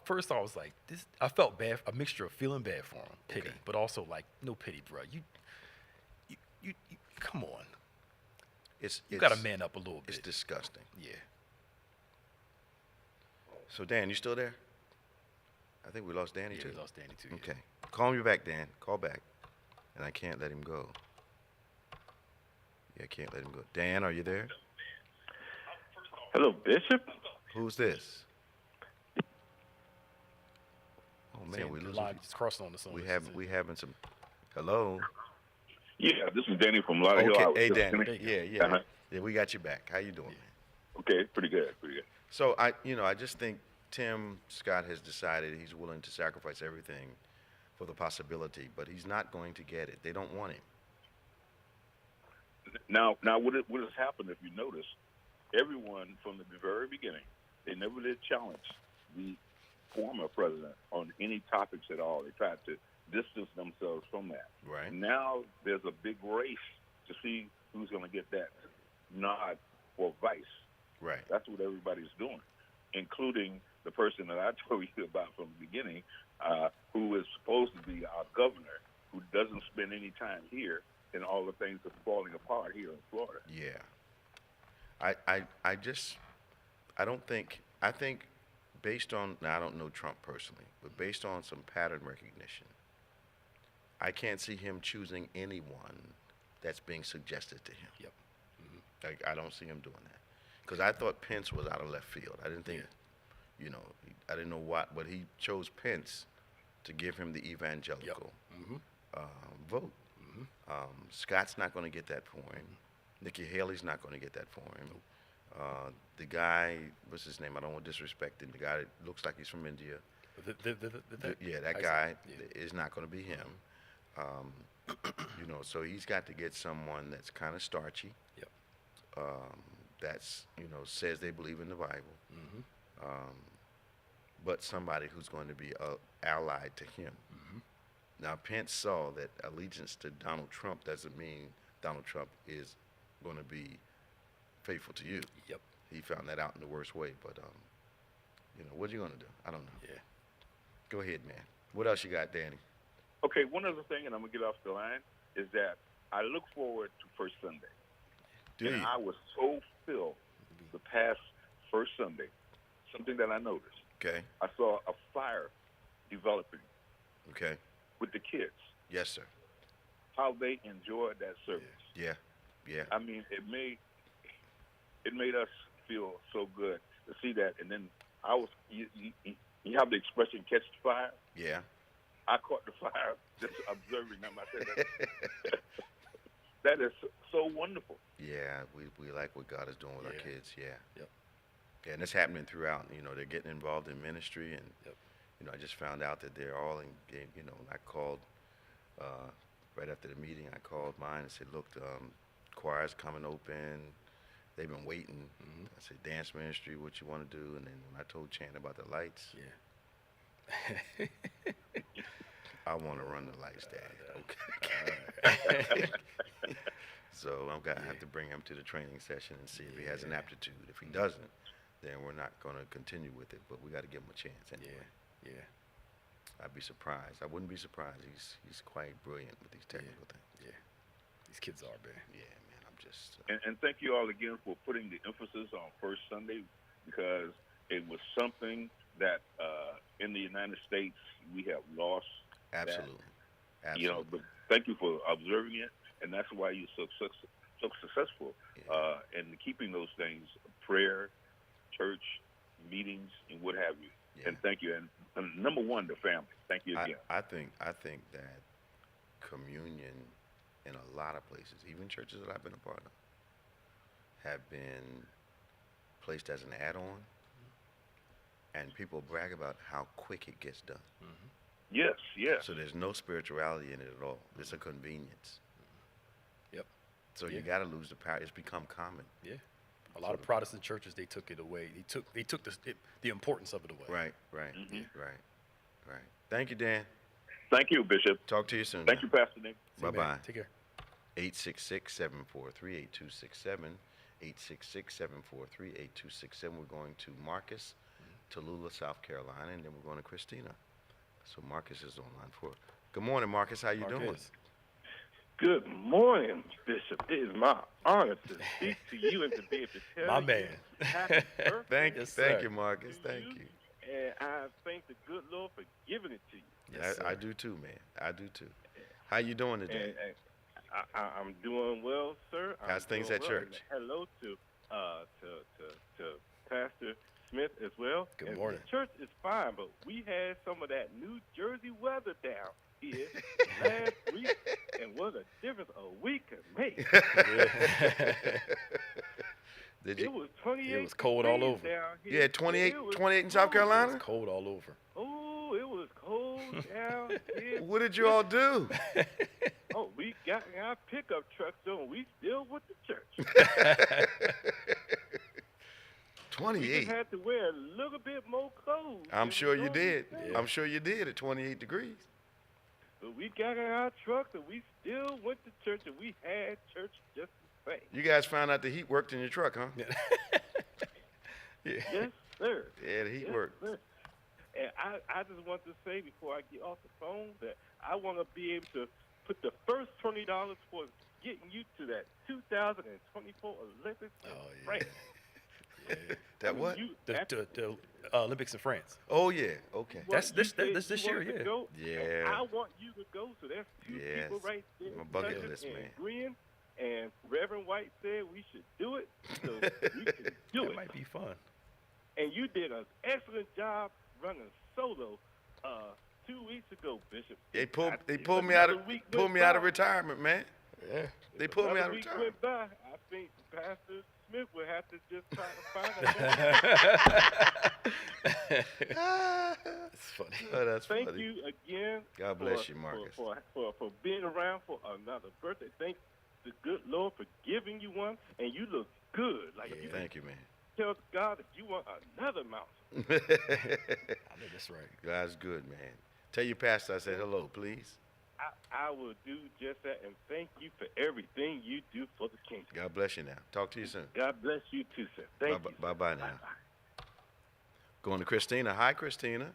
S3: First I was like, this. I felt bad. A mixture of feeling bad for him, pity,
S2: Okay.
S3: but also like, no pity, bro. You come on. You got to man up a little bit.
S2: It's disgusting.
S3: Yeah.
S2: So Dan, you still there? I think we lost Danny
S3: Yeah,
S2: too.
S3: we lost Danny too.
S2: Okay. Call me back, Dan. Call back. And I can't let him go. Yeah, I can't let him go. Dan, are you there?
S7: Hello, Bishop.
S2: Who's this? Oh man,
S3: Saying
S2: we
S3: the
S2: losing.
S3: line just crossing on the sun.
S2: We having some. Hello.
S7: Yeah, this is Danny from Lauderhill.
S2: Okay. Hey, Danny. Yeah.
S7: Uh-huh.
S2: Yeah, we got you back. How you doing, man?
S7: Okay, pretty good.
S2: So I just think Tim Scott has decided he's willing to sacrifice everything for the possibility, but he's not going to get it. They don't want him.
S7: Now, what has happened? If you notice, everyone from the very beginning, they never did challenge the former president on any topics at all. They tried to distance themselves from that.
S2: Right.
S7: Now there's a big race to see who's going to get that nod for vice.
S2: Right.
S7: That's what everybody's doing, including the person that I told you about from the beginning, who is supposed to be our governor, who doesn't spend any time here, and all the things are falling apart here in Florida.
S2: Yeah. I think based on, now I don't know Trump personally, but based on some pattern recognition, I can't see him choosing anyone that's being suggested to him.
S3: Yep.
S2: I don't see him doing that. Because I thought Pence was out of left field. I didn't think, I didn't know what, but he chose Pence to give him the evangelical vote. Scott's not going to get that for him. Nikki Haley's not going to get that for him. The guy, what's his name? I don't want to disrespect him. The guy that looks like he's from India. That guy is not going to be him. So he's got to get someone that's kind of starchy. Yep. That's, says they believe in the Bible. But somebody who's going to be allied to him. Now, Pence saw that allegiance to Donald Trump doesn't mean Donald Trump is going to be faithful to you. Yep. He found that out in the worst way. But, what are you going to do? I don't know. Yeah. Go ahead, man. What else you got, Danny?
S7: Okay, one other thing, and I'm going to get off the line, is that I look forward to First Sunday. I was so filled the past First Sunday, something that I noticed.
S2: Okay.
S7: I saw a fire developing.
S2: Okay.
S7: With the kids.
S2: Yes, sir.
S7: How they enjoyed that service.
S2: Yeah.
S7: I mean, it made us feel so good to see that. And then you have the expression "catch the fire."
S2: Yeah.
S7: I caught the fire just observing them. I said that is so wonderful.
S2: Yeah, we like what God is doing with our kids. Yeah.
S3: Yep.
S2: Yeah, and it's happening throughout. They're getting involved in ministry, and I just found out that they're all in. I called right after the meeting. I called mine and said, "Look, choir's coming open. They've been waiting." I said, "Dance ministry, what you want to do?" And then when I told Chan about the lights, I want to run the lights, Daddy. Okay. So I'm gonna have to bring him to the training session and see if he has an aptitude. If he doesn't, then we're not going to continue with it. But we got to give him a chance anyway.
S3: Yeah.
S2: I'd be surprised. I wouldn't be surprised. He's quite brilliant with these technical things.
S3: Yeah. These kids are, man.
S2: Yeah, man. I'm just.
S7: And thank you all again for putting the emphasis on First Sunday, because it was something that in the United States we have lost.
S2: Absolutely.
S7: But thank you for observing it, and that's why you're so successful in keeping those things: prayer, church, meetings, and what have you. Yeah. And thank you. And number one, the family. Thank you again.
S2: I think that communion in a lot of places, even churches that I've been a part of, have been placed as an add-on, and people brag about how quick it gets done.
S7: Yes.
S2: So there's no spirituality in it at all. It's a convenience.
S3: Yep.
S2: So you got to lose the power. It's become common.
S3: Yeah. A lot of Protestant churches, they took it away. They took the importance of it away.
S2: Right. Thank you, Dan.
S7: Thank you, Bishop.
S2: Talk to you soon.
S7: Thank you, Pastor Nick.
S2: Bye-bye.
S3: Take care.
S2: 866-743-8267. 866-743-8267. We're going to Marcus, Tallulah, South Carolina, and then we're going to Christina. So Marcus is online for it. Good morning, Marcus. How you doing?
S9: Good morning, Bishop. It is my honor to speak to you and to be able to tell
S3: my
S9: you
S3: man.
S9: happy birthday.
S2: Thank you, Marcus. Thank you.
S9: And I thank the good Lord for giving it to you.
S2: Yes, I do too, man. I do too. How you doing today?
S9: I'm doing well, sir.
S2: How's things at church?
S9: Hello to Pastor Smith as well.
S3: Good morning.
S9: The church is fine, but we had some of that New Jersey weather down here last week, and what a difference a week can make. It was 28.
S3: It was cold all over.
S9: Down here.
S2: Yeah, 28 in South Carolina?
S3: It was cold all over.
S9: Oh, it was cold down here.
S2: What did you all do?
S9: Oh, we got in our pickup trucks on. We still went to church.
S2: 28.
S9: We just had to wear a little bit more clothes.
S2: I'm sure you did. Yeah. I'm sure you did at 28 degrees.
S9: But we got in our trucks and we still went to church, and we had church just the same.
S2: You guys found out the heat worked in your truck, huh?
S3: Yeah.
S9: Yes, sir.
S2: Yeah, the heat worked.
S9: Sir. And I just want to say before I get off the phone that I want to be able to put the first $20 towards getting you to that 2024 Olympics in France.
S3: Yeah.
S2: That what?
S3: The Olympics in France.
S2: Oh yeah. Okay.
S3: That's this year, yeah.
S9: Go,
S2: yeah.
S9: I want you to go. So there's two people right there.
S2: My bucket list, man.
S9: Green and Reverend White said we should do it. So we can do it.
S3: That might be fun.
S9: And you did an excellent job running solo 2 weeks ago, Bishop.
S2: They pulled me out of retirement, man.
S3: Yeah.
S2: They pulled me out of retirement.
S9: Went by. I think Pastor Smith would have to just try to find out.
S3: That's funny.
S2: Oh, that's
S9: Thank
S2: funny.
S9: you again.
S2: God bless you, Marcus.
S9: For being around for another birthday. Thank the good Lord for giving you one, and you look good. Like
S2: Yeah,
S9: you
S2: thank you, man.
S9: tell God if you want another mountain.
S3: I know that's right.
S2: God's good, man. Tell your pastor I said hello, please.
S9: I will do just that, and thank you for everything you do for the kingdom.
S2: God bless you now. Talk to you soon.
S9: God bless you too, sir. Thank you.
S2: Bye-bye now. Going to Christina. Hi, Christina.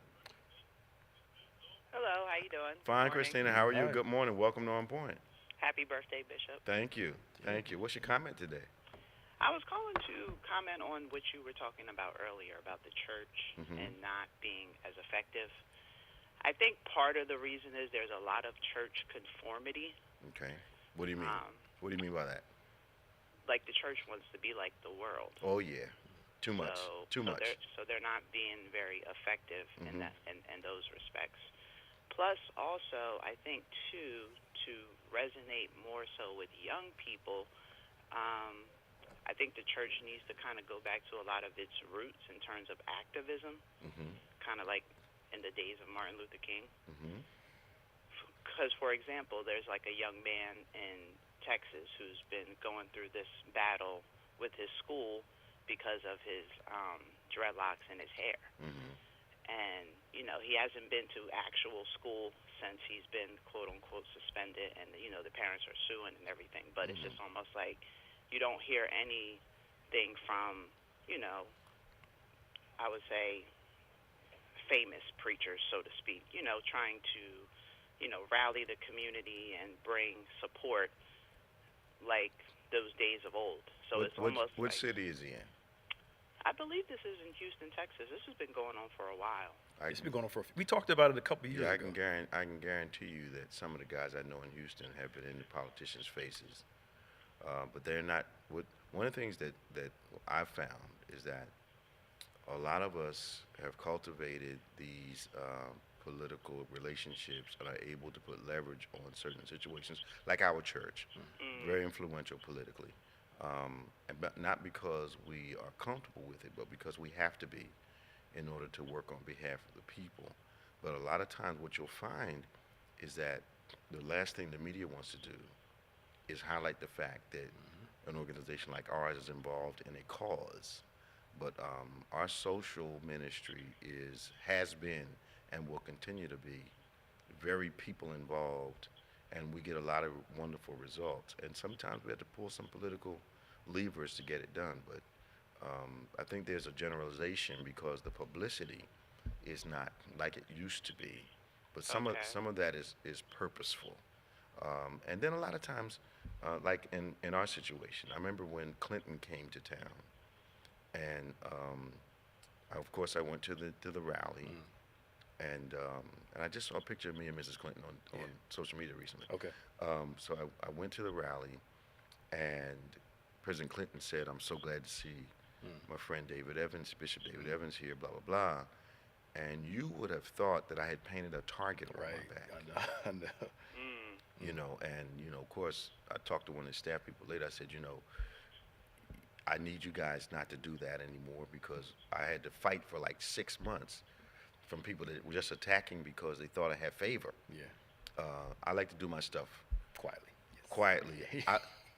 S10: Hello, how you doing?
S2: Fine, Christina. How are you?
S3: Hi.
S2: Good morning. Welcome to On Point.
S10: Happy birthday, Bishop.
S2: Thank you. Thank you. What's your comment today?
S10: I was calling to comment on what you were talking about earlier about the church and not being as effective. I think part of the reason is there's a lot of church conformity.
S2: Okay. What do you mean? What do you mean by that?
S10: Like the church wants to be like the world.
S2: Oh, yeah. Too much. Too much.
S10: So they're not being very effective in those respects. Plus, also, I think, too, to resonate more so with young people, I think the church needs to kind of go back to a lot of its roots in terms of activism, kind of like in the days of Martin Luther King. Because, for example, there's like a young man in Texas who's been going through this battle with his school because of his dreadlocks in his hair. And, you know, he hasn't been to actual school since he's been, quote-unquote, suspended, and, you know, the parents are suing and everything. But it's just almost like you don't hear anything from, you know, I would say famous preachers, so to speak, you know, trying to, you know, rally the community and bring support like those days of old. So it's almost
S2: What city is he in?
S10: I believe this is in Houston, Texas. This has been going on for a while.
S3: It's been going on we talked about it a couple of years ago.
S2: I can guarantee you that some of the guys I know in Houston have been in the politicians' faces. But they're not. One of the things that I've found is that a lot of us have cultivated these political relationships and are able to put leverage on certain situations, like our church, very influential politically. But not because we are comfortable with it, but because we have to be in order to work on behalf of the people. But a lot of times what you'll find is that the last thing the media wants to do is highlight the fact that an organization like ours is involved in a cause. But our social ministry has been and will continue to be very people involved, and we get a lot of wonderful results. And sometimes we have to pull some political levers to get it done. But I think there's a generalization because the publicity is not like it used to be. But some of that is purposeful. And then a lot of times, like in our situation, I remember when Clinton came to town, and of course I went to the rally, and I just saw a picture of me and Mrs. Clinton on social media recently.
S3: Okay.
S2: So I went to the rally, and President Clinton said, "I'm so glad to see my friend David Evans, Bishop David Evans here, blah, blah, blah." And you would have thought that I had painted a target on my back.
S3: I know.
S2: You know, and, you know, of course, I talked to one of the staff people later. I said, you know, I need you guys not to do that anymore because I had to fight for like 6 months from people that were just attacking because they thought I had favor.
S3: Yeah.
S2: I like to do my stuff
S3: Quietly. Yes.
S2: quietly.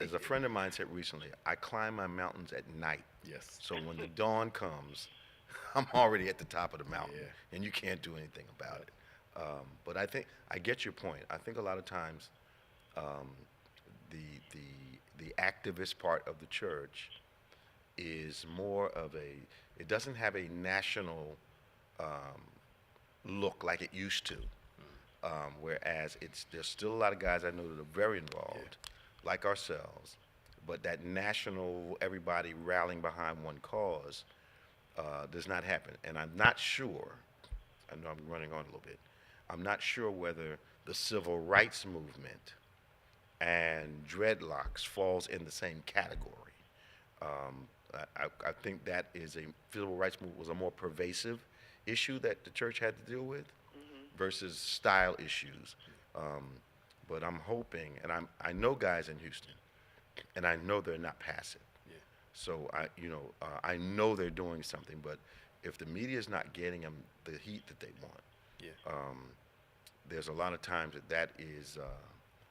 S2: As a friend of mine said recently, I climb my mountains at night.
S3: Yes.
S2: So when the dawn comes, I'm already at the top of the mountain,
S3: Yeah.
S2: and you can't do anything about it. But I think I get your point. I think a lot of times, the activist part of the church is more of it doesn't have a national look like it used to. Whereas there's still a lot of guys I know that are very involved, like ourselves, but that national, everybody rallying behind one cause does not happen. And I'm not sure, I know I'm running on a little bit, I'm not sure whether the civil rights movement and dreadlocks falls in the same category. I think that is civil rights movement was a more pervasive issue that the church had to deal with versus style issues. But I'm hoping, and I know guys in Houston, and I know they're not passive. Yeah. So I know they're doing something, but if the media is not getting them the heat that they want, there's a lot of times that is,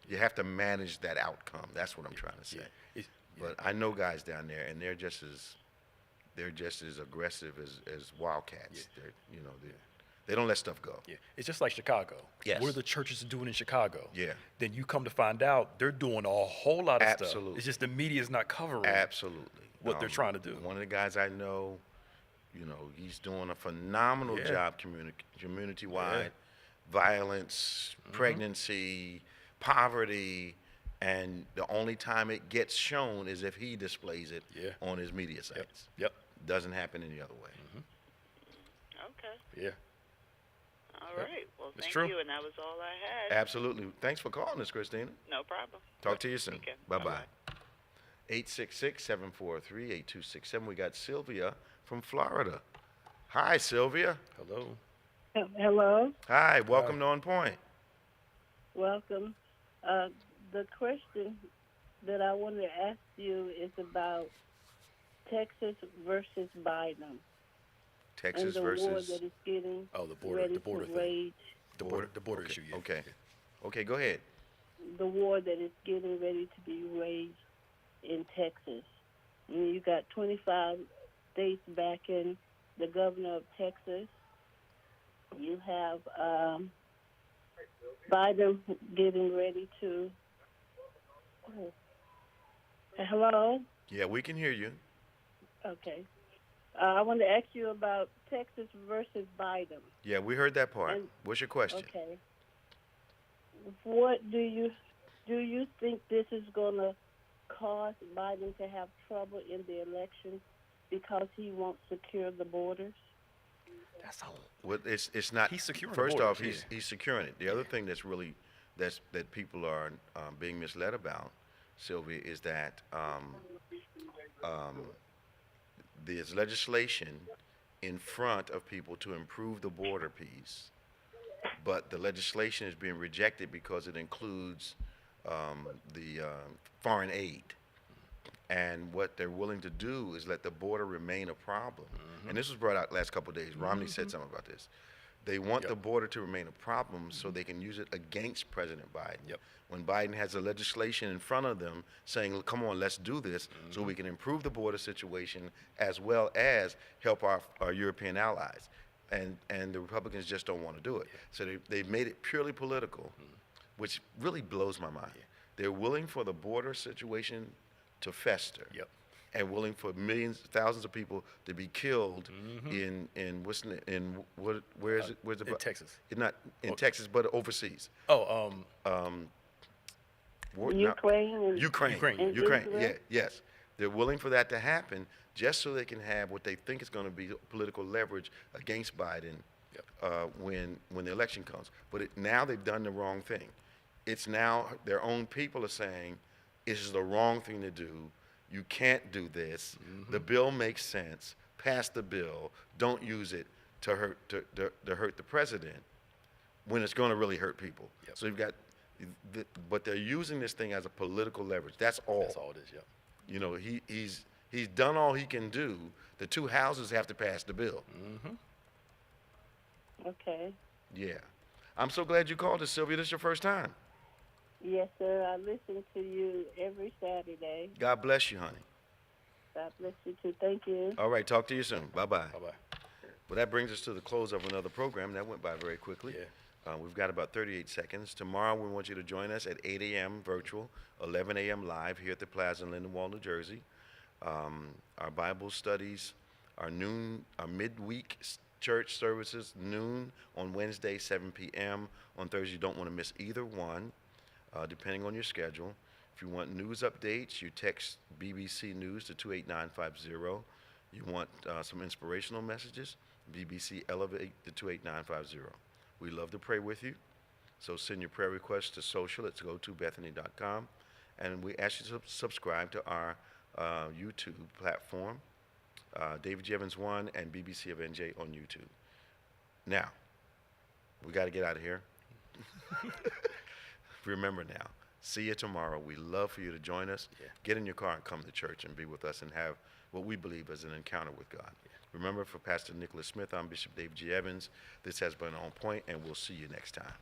S2: you have to manage that outcome. That's what I'm trying to say. But I know guys down there, and they're just as aggressive as wildcats. They don't let stuff go. Yeah,
S3: it's just like Chicago.
S2: Yes.
S3: What are the churches doing in Chicago?
S2: Yeah.
S3: Then you come to find out they're doing a whole lot of stuff.
S2: Absolutely.
S3: It's just the media's not covering.
S2: Absolutely.
S3: What they're trying to do.
S2: One of the guys I know, he's doing a phenomenal job community-wide. Violence, pregnancy, poverty, and the only time it gets shown is if he displays it on his media sites.
S3: Yep.
S2: Doesn't happen any other way.
S10: Okay.
S3: Yeah.
S10: All right. Well, thank
S2: true.
S10: you, and that was all I had.
S2: Absolutely. Thanks for calling us, Christina.
S10: No problem.
S2: Talk to you soon.
S10: Okay.
S2: Bye-bye. 866-743-8267. We got Sylvia from Florida. Hi, Sylvia.
S3: Hello.
S11: Hello.
S2: Hi. Welcome to On Point.
S11: Welcome. The question that I wanted to ask you is about Texas versus Biden.
S2: Texas
S11: and the
S2: versus
S11: war that is getting
S3: the border thing.
S11: Rage.
S3: The border issue. Yeah.
S2: Okay. Go ahead.
S11: The war that is getting ready to be waged in Texas. And you got 25 states backing the governor of Texas. You have Biden getting ready to. Hello?
S2: Yeah, we can hear you.
S11: Okay. I want to ask you about Texas versus Biden.
S2: Yeah, we heard that part. What's your question?
S11: Okay. What do you think this is going to cause Biden to have trouble in the election because he won't secure the borders?
S3: That's all.
S2: Well, it's not.
S3: He's securing
S2: First
S3: the
S2: off,
S3: borders,
S2: he's securing it. The other thing that people are being misled about, Sylvia, is that there's legislation in front of people to improve the border piece, but the legislation is being rejected because it includes the foreign aid. And what they're willing to do is let the border remain a problem. And this was brought out last couple of days. Romney said something about this. They want the border to remain a problem so they can use it against President Biden. When Biden has a legislation in front of them saying, come on, let's do this so we can improve the border situation as well as help our European allies. And the Republicans just don't want to do it. So they've made it purely political, which really blows my mind. They're willing for the border situation to fester, and willing for millions, thousands of people to be killed in
S3: Texas.
S2: Not in Texas, but overseas. Ukraine. Yes. They're willing for that to happen just so they can have what they think is going to be political leverage against Biden when the election comes. But now they've done the wrong thing. It's now their own people are saying, this is the wrong thing to do. You can't do this. The bill makes sense. Pass the bill. Don't use it to hurt the president when it's going to really hurt people. So you've got, but they're using this thing as a political leverage. That's all.
S3: That's all it is.
S2: You know, he's done all he can do. The two houses have to pass the bill.
S11: Okay.
S2: Yeah. I'm so glad you called us, Sylvia. This is your first time.
S11: Yes, sir. I listen to you every Saturday.
S2: God bless you, honey.
S11: God bless you, too. Thank you.
S2: All right. Talk to you soon. Bye-bye.
S3: Bye-bye.
S2: Well, that brings us to the close of another program. That went by very quickly. We've got about 38 seconds. Tomorrow, we want you to join us at 8 a.m. virtual, 11 a.m. live here at the Plaza in Lindenwold, New Jersey. Our Bible studies are midweek church services, noon on Wednesday, 7 p.m. On Thursday, you don't want to miss either one, depending on your schedule. If you want news updates, you text BBC News to 28950. You want some inspirational messages, BBC Elevate to 28950. We love to pray with you, so send your prayer requests to social at gotobethany.com, and we ask you to subscribe to our YouTube platform, David G. Evans 1 and BBC of NJ on YouTube. Now, we got to get out of here. Remember now, see you tomorrow. We love for you to join us. Yeah. Get in your car and come to church and be with us and have what we believe is an encounter with God. Yeah. Remember, for Pastor Nicholas Smith, I'm Bishop David G. Evans. This has been On Point, and we'll see you next time.